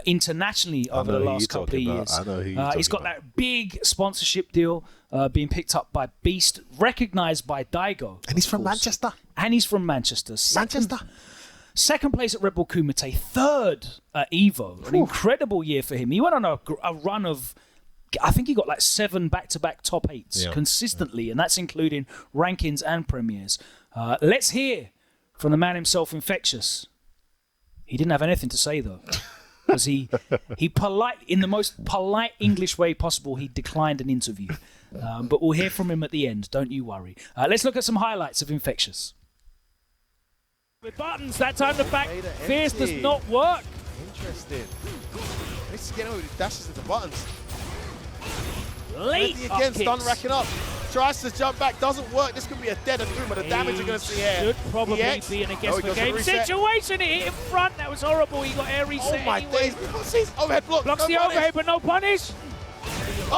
internationally over the last couple of years. I know who you're talking He's got about. that big sponsorship deal being picked up by Beast, recognized by Daigo. And he's from Manchester. Second place at Red Bull Kumite, third at Evo. An incredible year for him. He went on a run of, I think he got like 7 back-to-back top 8s consistently, and that's including rankings and premieres. Let's hear from the man himself, Infectious. He didn't have anything to say, though, because he in the most polite English way possible, he declined an interview. But we'll hear from him at the end, don't you worry. Let's look at some highlights of Infectious. With buttons, that time the back fierce does not work. Interesting. This is getting over the dashes of the buttons. Late again, stun kicks. racking up. Tries to jump back, doesn't work. This could be a dead and but the damage you're going to see here. Should probably be an against the game situation. It hit in front. That was horrible. He got air reset. Oh my days. Overhead block. Blocks the overhead, but no punish. The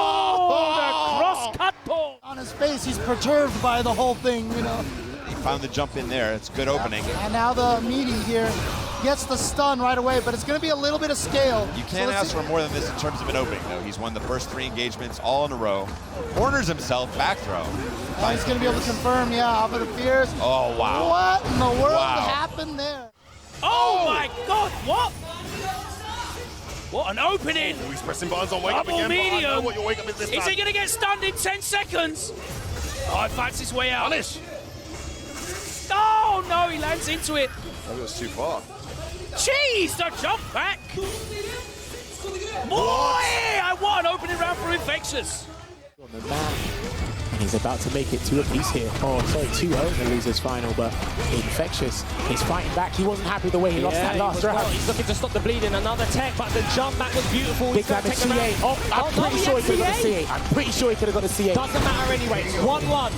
cross cut ball. On his face, he's perturbed by the whole thing, you know. He found the jump in there. It's a good opening. And now the meaty here gets the stun right away, but it's going to be a little bit of scale. You can't ask for more than this in terms of an opening, though. He's won the first 3 engagements all in a row. Corners himself, back throw. Oh, he's going to be able to confirm, off of the fears. Oh, wow. What in the world happened there? Oh my God, what? What an opening! Oh, he's pressing buttons on wake up again. Medium. I know what your wake up is this time. Is he going to get stunned in 10 seconds? Oh, he finds his way out. Punish. Oh no, he lands into it. That was too far. Jeez, the jump back. Boy, what an opening round for Infectious. On the man. And he's about to make it to a piece here. Oh, sorry, 2-0 in the losers final, but Infectious is fighting back. He wasn't happy the way he lost that last round. He's looking to stop the bleeding. Another tech, but the jump back was beautiful. Big damage CA. I'm pretty sure he could have got a CA. I'm pretty sure he could have got a CA. Doesn't matter anyway. It's 1-1.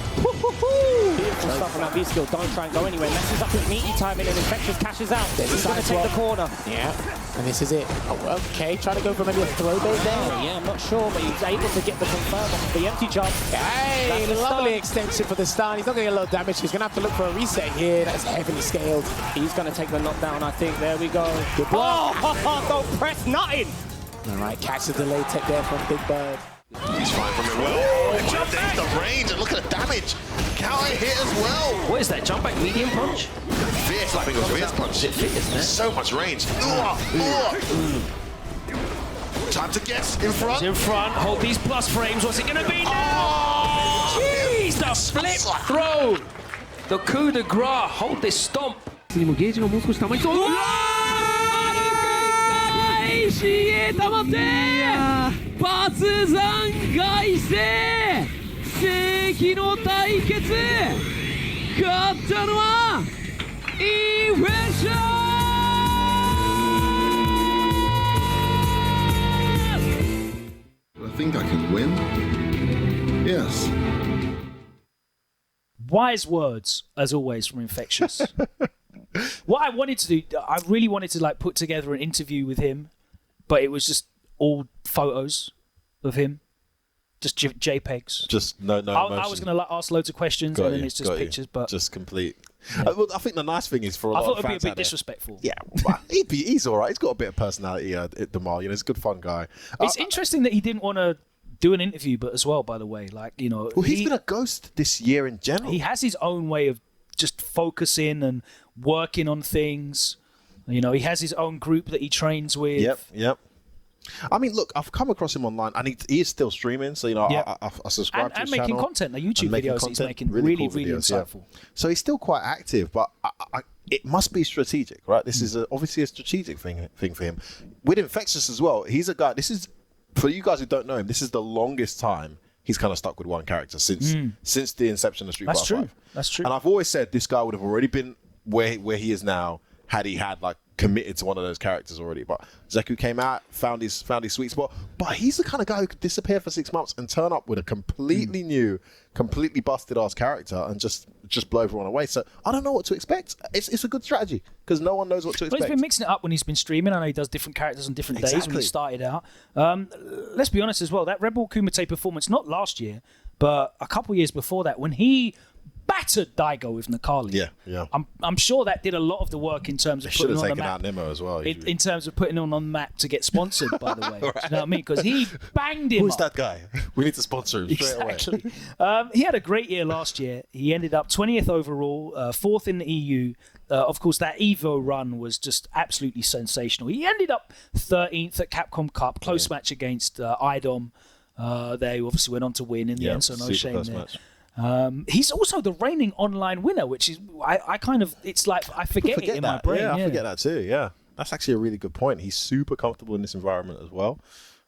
Beautiful stuff on that V-skill. Don't try and go anywhere. Messes up with meaty timing and Infectious cashes out. He's going to take the corner. Yeah, and this is it. Oh, okay, trying to go for maybe a throw bait there. Yeah, I'm not sure, but he's able to get the confirm off the empty jump. Hey, lovely extension for the stun. He's not going to get a lot of damage. He's going to have to look for a reset here. That's heavily scaled. He's going to take the knockdown, I think. There we go. Good block. Oh, don't press nothing. All right, catch the delay tech there from Big Bird. He's fine from it well. There's the range and look at the damage. Counter hit as well. What is that? Jump back medium punch? Fierce, I think it was Fierce punch. Fierce, so much range. Time to get in front. He's in front. Hold these plus frames. What's it going to be now? Jeez, the flip throw. The coup de grace. Hold this stomp. 次もゲージがもう少し溜まりそう。うわー！CA 溜まって抜山凱旋世紀の対決勝ったのはインフェクション I think I can win. Yes. Wise words, as always, from Infectious. What I wanted to do, I really wanted to put together an interview with him, but it was just all photos of him, just JPEGs. Just no I was going to ask loads of questions, and then it's just pictures. But just complete Well, I think the nice thing is for a lot I thought of it'd be a fans bit out there- disrespectful. Yeah, but he's all right. He's got a bit of personality, Demar. You know, he's a good, fun guy. It's interesting that he didn't want to do an interview, but as well, by the way, like, you know, well, he's been a ghost this year in general. He has his own way of just focusing and working on things. You know, he has his own group that he trains with. Yep. I mean, look, I've come across him online, and he is still streaming. So, you know, I subscribe to and his making channel. content, the YouTube videos he's making, really really, cool really videos, insightful. Yeah. So he's still quite active, but it must be strategic, right? This is obviously a strategic thing for him. With Infectious as well, he's a guy. This is, for you guys who don't know him, this is the longest time he's kind of stuck with one character since the inception of Street Fighter 5. That's true. And I've always said this guy would have already been where he is now had he had like committed to one of those characters already. But Zeku came out, found his sweet spot. But he's the kind of guy who could disappear for 6 months and turn up with a completely new, completely busted ass character and just blow everyone away. So I don't know what to expect. It's a good strategy because no one knows what to expect. Well, he's been mixing it up when he's been streaming. I know he does different characters on different days when he started out. Let's be honest as well, that Red Bull Kumite performance, not last year, but a couple years before that, when he battered Daigo with Nakali. Yeah. I'm sure that did a lot of the work in terms of putting on the map. Should have taken out Nemo as well. In terms of putting him on the map to get sponsored, by the way. Right. Do you know what I mean? Because he banged him Who's up. that guy? We need to sponsor him straight away. He had a great year last year. He ended up 20th overall, 4th in the EU. Of course, that Evo run was just absolutely sensational. He ended up 13th at Capcom Cup, close match against IDOM. They obviously went on to win in the end, so no shame there. Match. He's also the reigning online winner, which is I kind of, it's like I forget it in my brain. Yeah, I forget that too. Yeah, that's actually a really good point. He's super comfortable in this environment as well.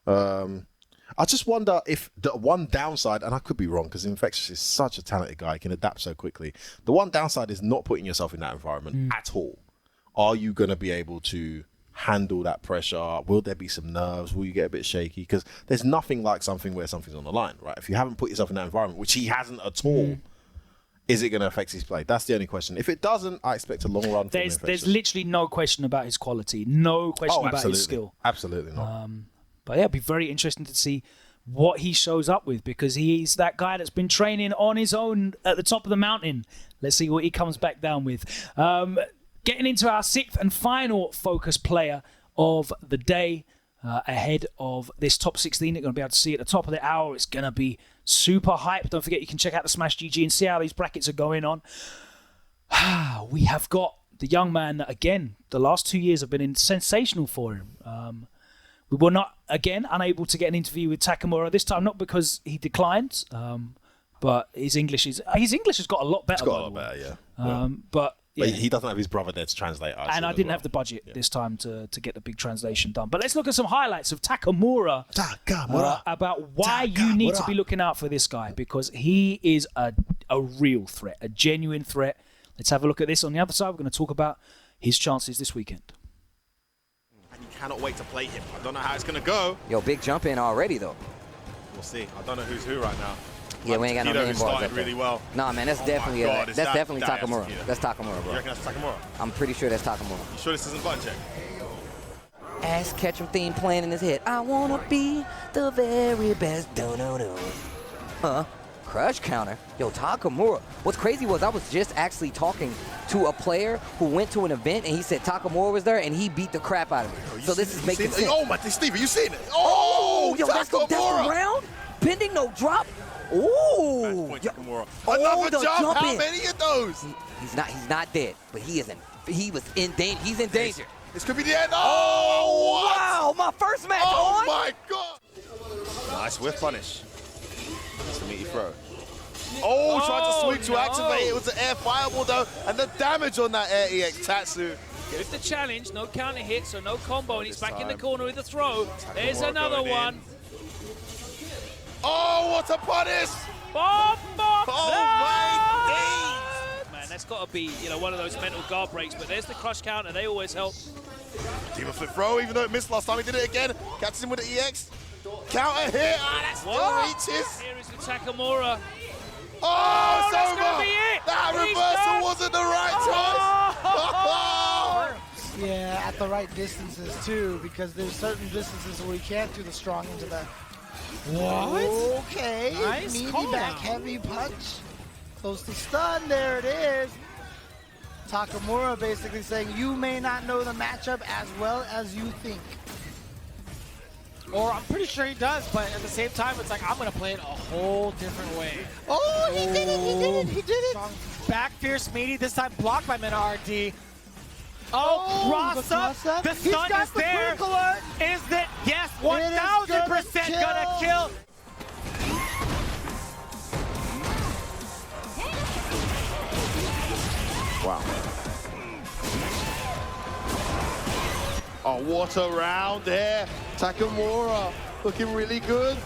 I just wonder if the one downside, and I could be wrong because Infectious is such a talented guy, he can adapt so quickly. The one downside is not putting yourself in that environment at all. Are you going to be able to handle that pressure? Will there be some nerves? Will you get a bit shaky? Because there's nothing like something where something's on the line, right? If you haven't put yourself in that environment, which he hasn't at all, is it going to affect his play? That's the only question. If it doesn't, I expect a long run. There's literally no question about his quality, no question about his skill. Absolutely not. But yeah, it'd be very interesting to see what he shows up with because he's that guy that's been training on his own at the top of the mountain. Let's see what he comes back down with. Getting into our 6th and final focus player of the day ahead of this top 16. You're going to be able to see at the top of the hour. It's going to be super hype. Don't forget you can check out the Smash GG and see how these brackets are going on. We have got the young man that, again, the last 2 years have been sensational for him. We were not, again, unable to get an interview with Takamura. This time, not because he declined, but his English has got a lot better. It's got a lot better, yeah. But he doesn't have his brother there to translate. And I didn't have the budget this time to get the big translation done. But let's look at some highlights of Takamura. About why you need to be looking out for this guy because he is a real threat, a genuine threat. Let's have a look at this. On the other side, we're going to talk about his chances this weekend. And you cannot wait to play him. I don't know how it's going to go. Yo, big jump in already, though. We'll see. I don't know who's who right now. Yeah, we ain't got no name bars up there. Really well. Nah, man, that's definitely Takamura. That's Takamura, bro. You reckon that's Takamura? I'm pretty sure that's Takamura. You sure this isn't button check? Ass catch him theme playing in his head. I wanna be the very best. Crush counter. Yo, Takamura. What's crazy was I was just actually talking to a player who went to an event and he said Takamura was there and he beat the crap out of me. So this is making sense. Oh my, Steve, you seen it? Oh, yo, that's the round. Pending no drop. Ooh! Another jump! How many of those? He's not dead, but he was in danger. He's in danger. This could be the end. Oh! Wow! My first match on. Oh my god! Nice whiff punish. That's the meaty throw. Oh, tried to sweep to activate. It was an air fireball though, and the damage on that air EX Tatsu. With the challenge, no counter hit, so no combo, and he's back in the corner with the throw. There's another one. Oh, what a punish! Oh my days! Man, that's got to be one of those mental guard breaks. But there's the crush counter; they always help. Demon flip throw, even though it missed last time, he did it again. Catches him with the EX. Counter hit. That still reaches. Here is the Takamura. Oh, it's that's over. gonna be it. That reversal wasn't the right choice. Yeah, at the right distances too, because there's certain distances where you can't do the strong into the. What? Okay. Nice Meaty call back out. heavy punch. Close to stun. There it is. Takamura basically saying, you may not know the matchup as well as you think. Or I'm pretty sure he does, but at the same time, it's like, I'm going to play it a whole different way. Oh, he did it, he did it, he did it. Strong back fierce meaty, this time blocked by Meta RD. Oh, Rasa, the stun is there. Is that, yes, 1000% gonna kill. Wow. Oh, what a round there. Takamura looking really good.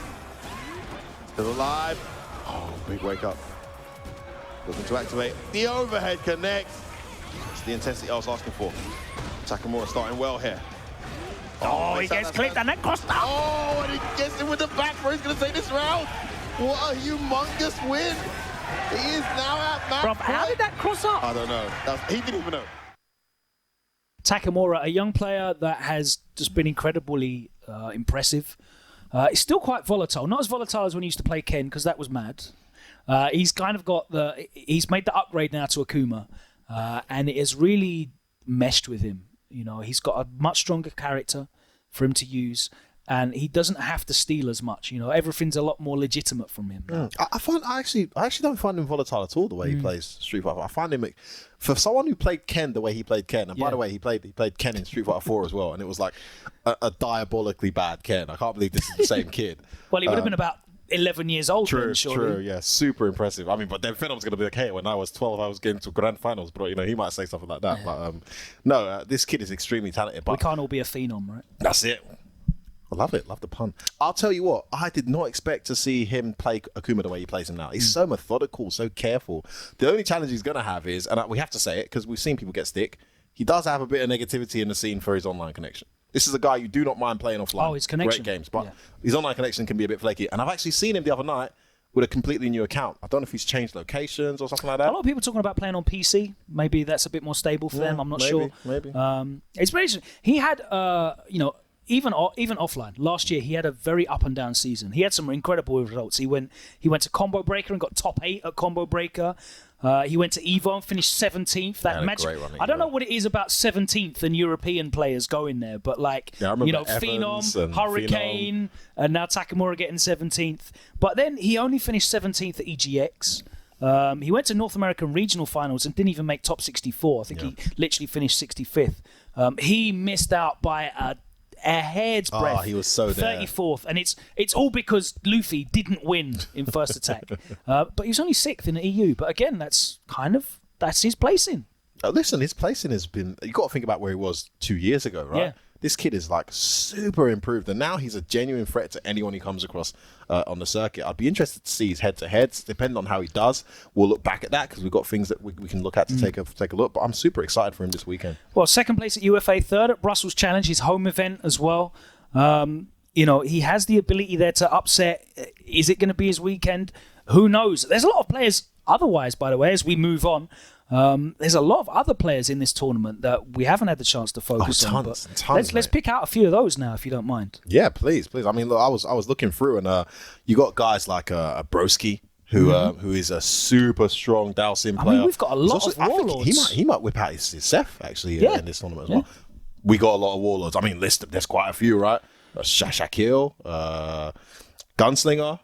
Still alive. Oh, big wake up. Looking to activate the overhead connect. It's the intensity I was asking for. Takamura starting well here. Oh, he gets clipped and then crossed out. Oh, and he gets him with the back throw. He's going to take this round. What a humongous win. He is now at match point. How did that cross up? I don't know. He didn't even know. Takamura, a young player that has just been incredibly impressive. He's still quite volatile. Not as volatile as when he used to play Ken, because that was mad. He's kind of got he's made the upgrade now to Akuma, and it has really meshed with him. You know, he's got a much stronger character for him to use, and he doesn't have to steal as much. You know, everything's a lot more legitimate from him. I actually don't find him volatile at all the way he plays Street Fighter. I find him, for someone who played Ken the way he played Ken, and by the way, he played Ken in Street Fighter 4 as well, and it was like a diabolically bad Ken. I can't believe this is the same kid. Well, he would have been about 11 years old then, surely. True, yeah, super impressive. I mean, but then Phenom's going to be like, hey, when I was 12, I was getting to grand finals, but, you know, he might say something like that. Yeah. But, this kid is extremely talented. But we can't all be a phenom, right? That's it. I love it. Love the pun. I'll tell you what, I did not expect to see him play Akuma the way he plays him now. He's so methodical, so careful. The only challenge he's going to have is, and we have to say it because we've seen people get stick, he does have a bit of negativity in the scene for his online connection. This is a guy you do not mind playing offline. Oh, his connection. Great games, but his online connection can be a bit flaky. And I've actually seen him the other night with a completely new account. I don't know if he's changed locations or something like that. A lot of people talking about playing on PC. Maybe that's a bit more stable for them. I'm not sure. Maybe. It's very interesting. He had, even offline last year, he had a very up and down season. He had some incredible results. He went to Combo Breaker and got top 8 at Combo Breaker. He went to Evo and finished 17th. That match. I don't know what it is about 17th and European players going there, but Phenom, Hurricane, and now Takamura getting 17th. But then he only finished 17th at EGX. He went to North American regional finals and didn't even make top 64. I think he literally finished 65th. He missed out by a hair's breadth. He was so there. 34th, and it's all because Luffy didn't win in first attack. But he was only 6th in the EU. But again, that's his placing. Listen, his placing has been. You got to think about where he was 2 years ago, right? Yeah. This kid is like super improved, and now he's a genuine threat to anyone he comes across on the circuit. I'd be interested to see his head-to-heads. Depending on how he does, we'll look back at that because we've got things that we can look at to take a look. But I'm super excited for him this weekend. Well, second place at UFA, third at Brussels Challenge, his home event as well. He has the ability there to upset. Is it going to be his weekend? Who knows? There's a lot of players otherwise, by the way, as we move on. There's a lot of other players in this tournament that we haven't had the chance to focus on. But let's pick out a few of those now, if you don't mind. Yeah, please. I mean, look, I was looking through, and you got guys like a Broski, who is a super strong Dalsim player. I mean, we've got a lot of warlords. He might whip out his Seth actually in this tournament as well. We got a lot of warlords. I mean, there's quite a few, right? Shashakil, Gunslinger,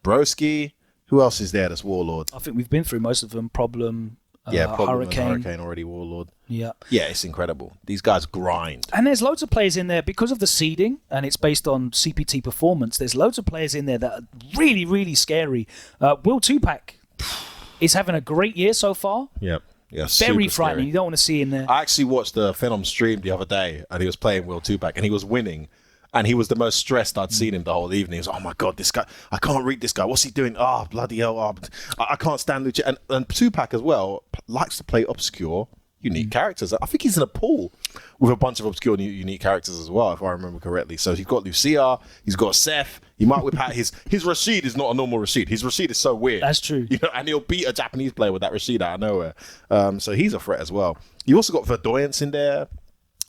Broski. Who else is there that's warlord? I think we've been through most of them. Problem Hurricane already warlord. Yeah, it's incredible. These guys grind. And there's loads of players in there because of the seeding, and it's based on CPT performance. There's loads of players in there that are really, really scary. Will Tupac is having a great year so far. Yep. Yeah, very frightening. You don't want to see in there. I actually watched the Phenom stream the other day, and he was playing Will Tupac, and he was winning. And he was the most stressed I'd seen him the whole evening. He was, oh my God, this guy, I can't read this guy. What's he doing? Oh, bloody hell. Oh, I can't stand Lucha. And Tupac as well likes to play obscure, unique characters. I think he's in a pool with a bunch of obscure, unique characters as well, if I remember correctly. So he's got Lucia, he's got Seth. He might whip out his Rashid is not a normal Rashid. His Rashid is so weird. That's true. And he'll beat a Japanese player with that Rashid out of nowhere. So he's a threat as well. You also got Verdoyance in there.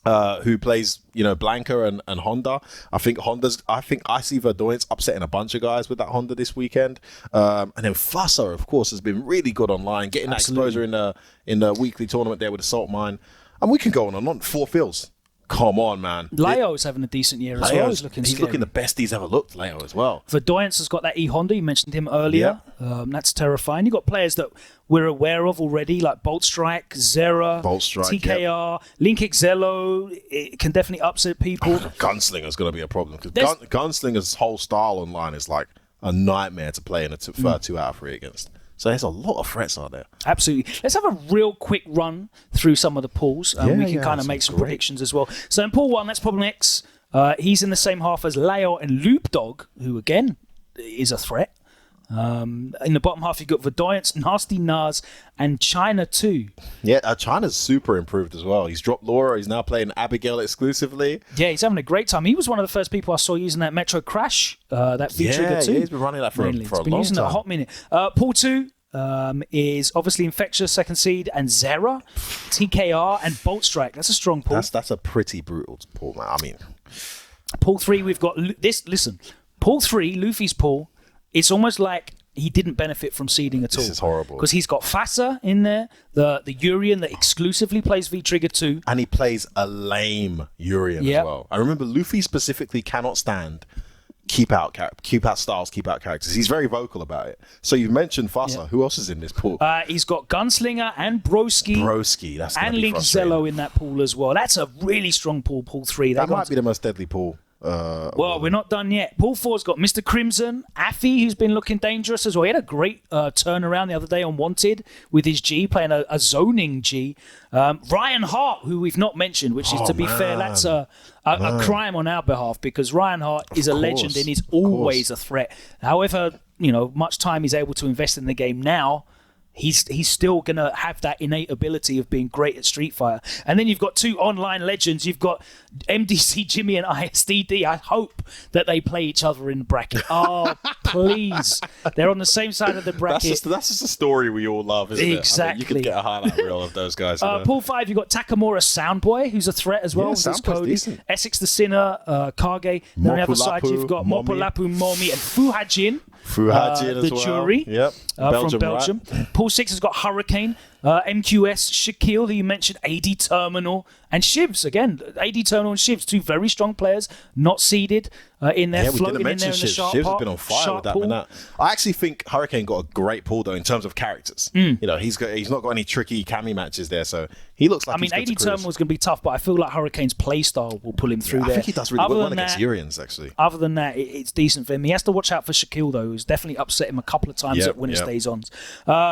who plays, Blanca and Honda. I think I see Verdoyance upsetting a bunch of guys with that Honda this weekend. And then Fusser, of course, has been really good online, getting that exposure in the weekly tournament there with the Salt Mine. And we can go on and on. 4 fills. Come on, man. Leo's having a decent year as well. He's looking the best he's ever looked, Leo, as well. Verdoyance has got that E-Honda. You mentioned him earlier. That's terrifying. You've got players that we're aware of already, like Bolt Strike, Zera, TKR, Link Excello. It can definitely upset people. Gunslinger's going to be a problem, because Gunslinger's whole style online is like a nightmare to play in a 2 out of 3 against. So there's a lot of threats out there. Absolutely. Let's have a real quick run through some of the pools. We can kind of make some predictions as well. So in pool 1, that's Problem X. He's in the same half as Leo and Loop Dog, who again is a threat. In the bottom half, you've got Verdoyance, Nasty Nas, and China too. Yeah, China's super improved as well. He's dropped Laura. He's now playing Abigail exclusively. Yeah, he's having a great time. He was one of the first people I saw using that Metro Crash, that V-Trigger too. Yeah, he's been running that for a long time. He's been using it a hot minute. Pool 2 is obviously Infectious, second seed, and Zera, TKR, and Bolt Strike. That's a strong pool. That's a pretty brutal pool, man. I mean, pool 3, we've got this. Listen, pool 3, Luffy's pool. It's almost like he didn't benefit from seeding at all. This is horrible. Because he's got Fasa in there, the Urian that exclusively plays V-Trigger 2. And he plays a lame Urian as well. I remember Luffy specifically cannot stand keep out styles, keep out characters. He's very vocal about it. So you've mentioned Fasa. Yeah. Who else is in this pool? He's got Gunslinger and Broski. That's and Link Zello in that pool as well. That's a really strong pool, pool 3. That might be the most deadly pool. Well, we're not done yet. Pool 4's got Mr. Crimson, Affy, who's been looking dangerous as well. He had a great turnaround the other day on Wanted with his G, playing a zoning G. Ryan Hart, who we've not mentioned, which is, to be fair, that's a crime on our behalf, because Ryan Hart is a legend and is always a threat. However, much time he's able to invest in the game now, he's still going to have that innate ability of being great at Street Fighter. And then you've got 2 online legends. You've got MDC Jimmy and ISDD. I hope that they play each other in the bracket. Oh, please. They're on the same side of the bracket. That's just a story we all love, isn't it? Exactly. I mean, you could get a highlight reel of those guys. Pool 5, you've got Takamura Soundboy, who's a threat as well. Yeah, Soundboy's decent. Essex the Sinner, Kage. Then on the other side, you've got Mopolapu Momi and Fuhajin. Fuhajin as the well. jury from Belgium. Right? Pool 6 has got Hurricane, MQS, Shaquille, who you mentioned, AD Terminal, and Shivs. Again, AD Terminal and Shivs, 2 very strong players, not seeded in there, floating in there in the sharp Shivs part. has been on fire with that pool. I actually think Hurricane got a great pool, though, in terms of characters. He's not got any tricky Cammy matches there, so he looks like he's AD Terminal is going to be tough, but I feel like Hurricane's playstyle will pull him through there. I think he does really well against Urians, actually. Other than that, it's decent for him. He has to watch out for Shaquille, though, who's definitely upset him a couple of times at Winner Stays On.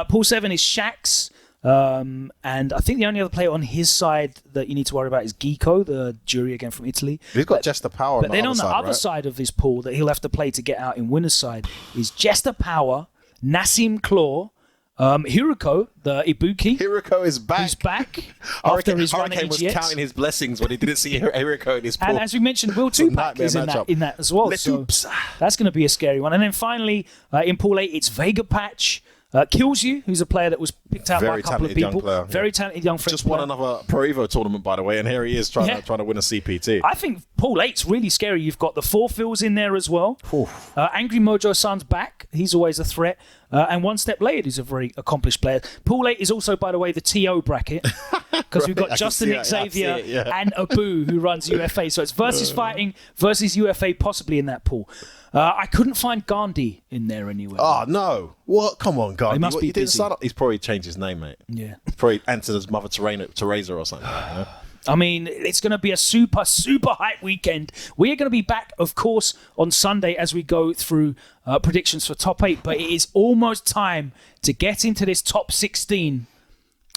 Pool 7 is Shax. And I think the only other player on his side that you need to worry about is Geeko, the jury again from Italy. He's got Jester Power. But then on the other side of his pool that he'll have to play to get out in winner's side is Jester Power, Nassim Claw, Hiruko, the Ibuki. Hiruko is back. Who's back after his run at Hurricane was counting his blessings when he didn't see Hiruko in his pool. And as we mentioned, Will Tupac is in that as well. So that's going to be a scary one. And then finally, in Pool 8, it's Vega Patch. Kills You, who's a player that was picked out by a couple of people. Very talented young French Just won another Pro Evo tournament, by the way, and here he is trying to win a CPT. I think Pool 8's really scary. You've got the 4 fills in there as well. Angry Mojo-san's back. He's always a threat. And One Step Later is a very accomplished player. Pool 8 is also, by the way, the TO bracket, because we've got Justin Xavier and Abu, who runs UFA. So it's versus fighting versus UFA, possibly in that pool. I couldn't find Gandhi in there anywhere. Oh, no. What? Come on, Gandhi. He must be busy. He's probably changed his name, mate. Yeah. He's probably entered his mother Teresa or something. I mean, it's going to be a super, super hype weekend. We are going to be back, of course, on Sunday as we go through predictions for top 8, but it is almost time to get into this top 16.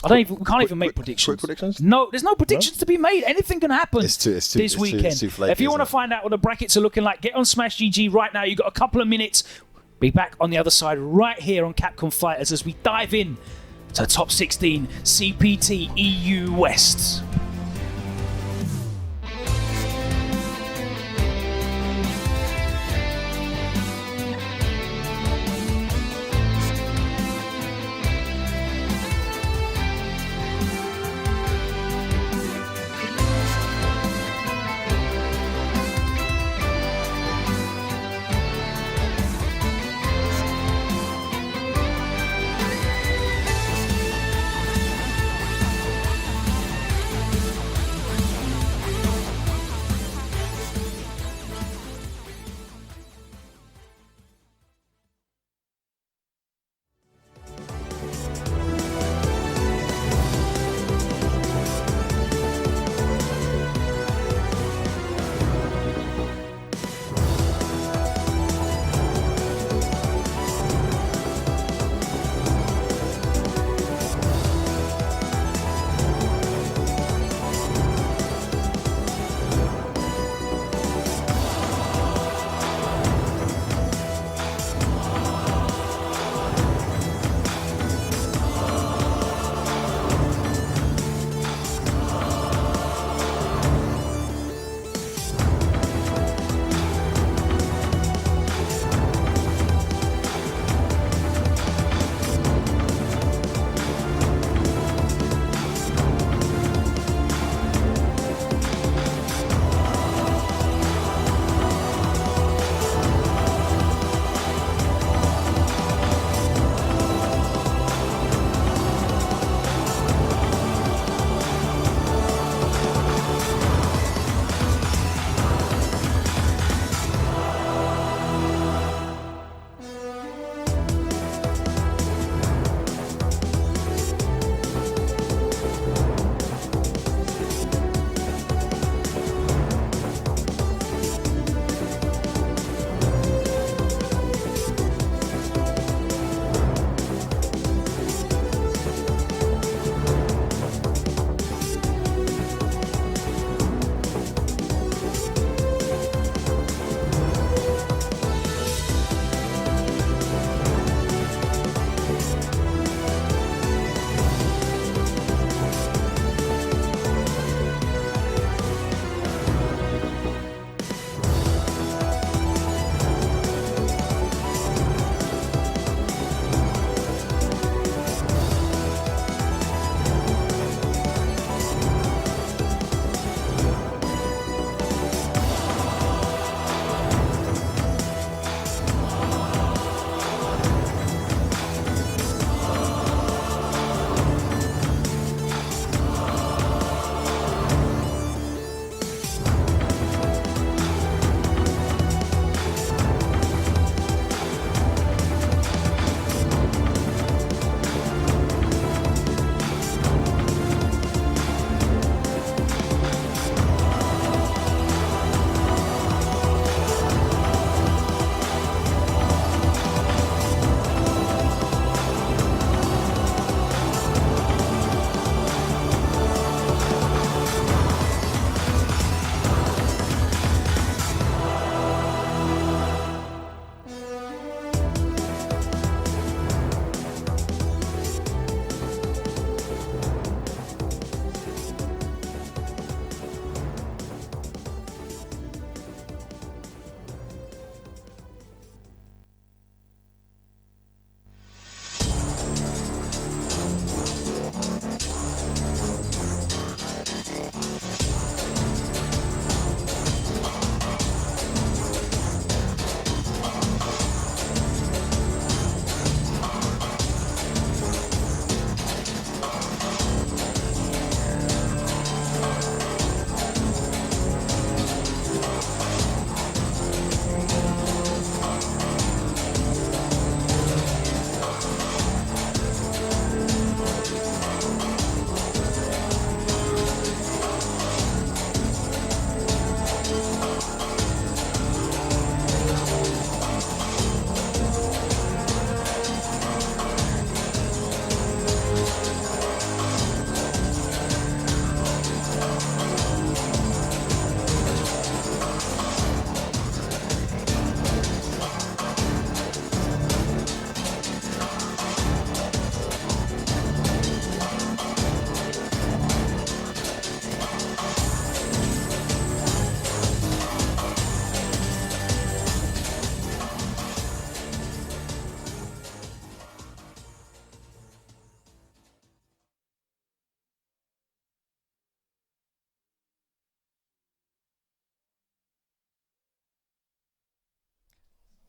We can't even make predictions. Quick predictions? No, there's no predictions to be made. Anything can happen this weekend. Flaky, if you want to find out what the brackets are looking like, get on Smash GG right now. You've got a couple of minutes. Be back on the other side right here on Capcom Fighters as we dive in to top 16 CPT EU West.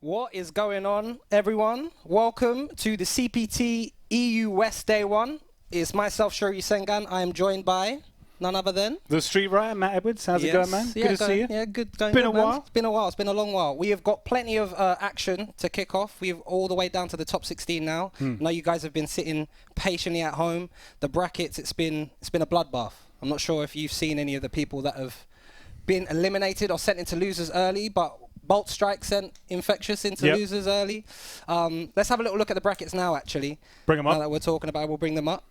What is going on, everyone? Welcome to the CPT EU West Day 1. It's myself, Shuri Sengan. I am joined by none other than... The Street Writer, Matt Edwards. How's it going, man? Yeah, good to see you. Yeah, good. Going been good, a man. while. It's been a while. It's been a long while. We have got plenty of action to kick off. We've all the way down to the top 16 now. I know you guys have been sitting patiently at home. The brackets, it's been a bloodbath. I'm not sure if you've seen any of the people that have been eliminated or sent into losers early, but Bolt Strike sent Infectious into losers early. Let's have a little look at the brackets now, actually. Bring them up. Now that we're talking about it, we'll bring them up.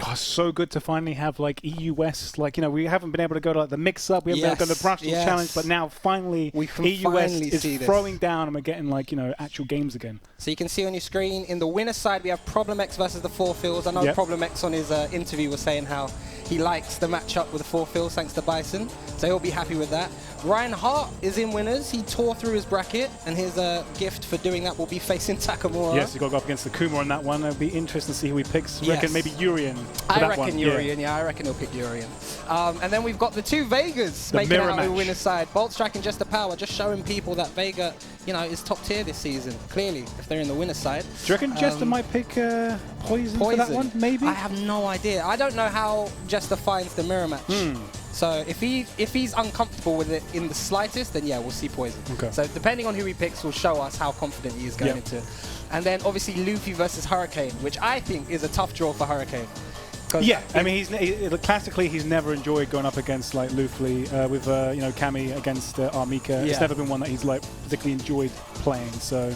Oh, it's so good to finally have like EU West. Like, you know, we haven't been able to go to like the mix-up. We haven't been able to go to the Brussels Challenge, but now finally EU West is throwing down and we're getting like, you know, actual games again. So you can see on your screen, in the winner's side, we have Problem X versus the Four Fields. I know Problem X on his interview was saying how he likes the matchup with the Four Fields thanks to Bison. So he'll be happy with that. Ryan Hart is in winners. He tore through his bracket, and his gift for doing that will be facing Takamura. Yes, you've got to go up against Takamura on that one. It'll be interesting to see who he picks. I reckon maybe Urien. I reckon Urien, I reckon he'll pick Urien. And then we've got the two Vegas making out the winner's side. Bolt Strike and Just the Power, just showing people that Vega, you know, is top tier this season, clearly, if they're in the winner's side. Do you reckon Jester might pick Poison for that one, maybe? I have no idea. I don't know how Jester finds the mirror match. So if he's uncomfortable with it in the slightest, then yeah, we'll see Poison. Okay. So depending on who he picks will show us how confident he is going into. And then obviously Luffy versus Hurricane, which I think is a tough draw for Hurricane. Yeah, I mean, classically he's never enjoyed going up against like Luffy with you know, Cammy against Armika. It's never been one that he's like particularly enjoyed playing. So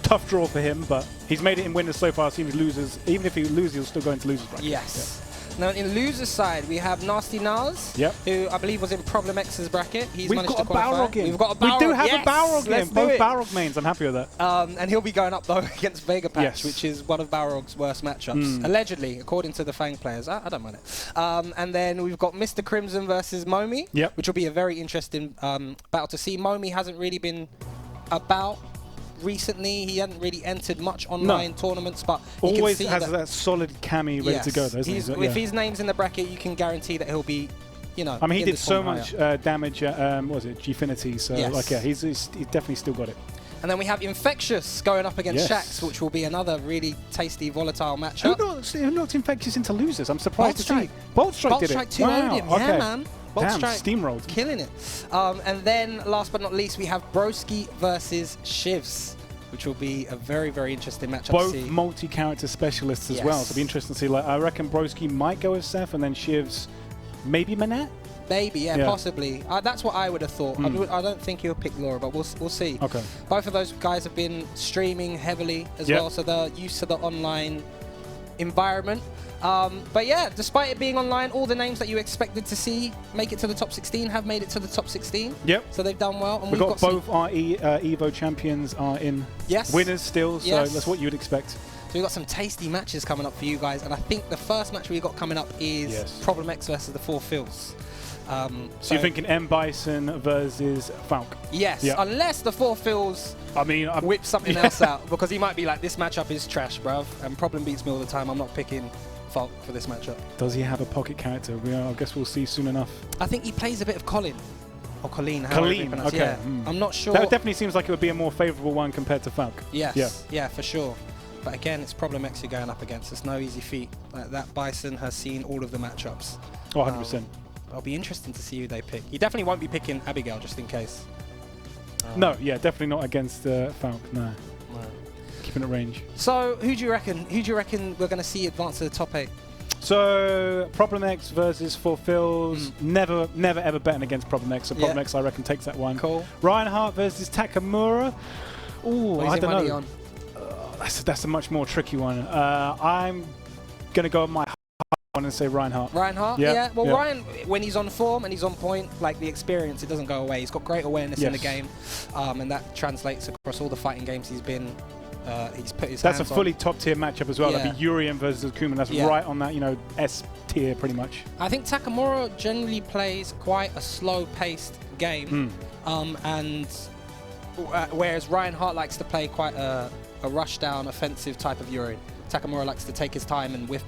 tough draw for him, but he's made it in winners so far. I've seen his losers. Even if he loses, he'll still go into losers bracket. Yes. Now in losers side, we have Nasty Nars, who I believe was in Problem X's bracket. He's managed to qualify. We've got a Balrog. We do have a Balrog in. Both Balrog mains. I'm happy with that. And he'll be going up though against Vega Patch, which is one of Balrog's worst matchups, allegedly, according to the Fang players. I don't mind it. And then we've got Mr. Crimson versus Momi, which will be a very interesting battle to see. Momi hasn't really been about recently. He hadn't really entered much online tournaments, but always can see has that solid Cammy ready to go, though, isn't he? If his name's in the bracket, you can guarantee that he'll be, you know. I mean, he did so much damage at what was it, Gfinity? So like, yeah, he's definitely still got it. And then we have Infectious going up against Shax, which will be another really tasty, volatile matchup. Who knocked Infectious into losers? I'm surprised to see. Bolt Strike did it. Bolt Strike 2-0'd him, yeah, man. Bolt Strike steamrolled. Killing it. And then, last but not least, we have Broski versus Shivs, which will be a very, very interesting matchup Both to see. multi-character specialists as well, so it'll be interesting to see. Like, I reckon Broski might go with Seth, and then Shivs, maybe Manette? Maybe, yeah, possibly. That's what I would have thought. I don't think he'll pick Laura, but we'll see. Okay. Both of those guys have been streaming heavily as well, so they're used to the online environment. But yeah, despite it being online, all the names that you expected to see make it to the top 16 have made it to the top 16. Yep. So they've done well. And we've got both our Evo champions are in winners still, so that's what you would expect. So we've got some tasty matches coming up for you guys, and I think the first match we've got coming up is Problem X versus the Four Fields. So you're thinking M. Bison versus Falk? Yes, unless the Four Fields whip something else out, because he might be like, this matchup is trash, bruv, and Problem beats me all the time. I'm not picking Falk for this matchup. Does he have a pocket character? I guess we'll see soon enough. I think he plays a bit of Colin. Or Colleen. Colleen, okay. Yeah. I'm not sure. That definitely seems like it would be a more favourable one compared to Falk. Yes, yeah, for sure. But again, it's Problem X you're going up against. It's no easy feat. Like, that Bison has seen all of the matchups. Oh, 100%. It'll be interesting to see who they pick. He definitely won't be picking Abigail, just in case. No, yeah, definitely not against Falk, no. Keeping it range. So, who do you reckon? Who do you reckon we're going to see advance to the top 8? So, Problem X versus Fulfills. Never ever betting against Problem X. So, Problem X, I reckon, takes that one. Cool. Ryan Hart versus Takamura. Ooh, I don't know. That's a much more tricky one. I'm going to go with my one and say Reinhardt. Reinhardt? Yeah. Well, Ryan, when he's on form and he's on point, like the experience, it doesn't go away. He's got great awareness in the game, and that translates across all the fighting games he's been. He's put his That's hands a fully top tier matchup as well. That'd be Urien versus Kuman. That's right on that, you know, S tier pretty much. I think Takamura generally plays quite a slow-paced game, and whereas Reinhardt likes to play quite a rush-down, offensive type of Urien. Takamura likes to take his time and whiff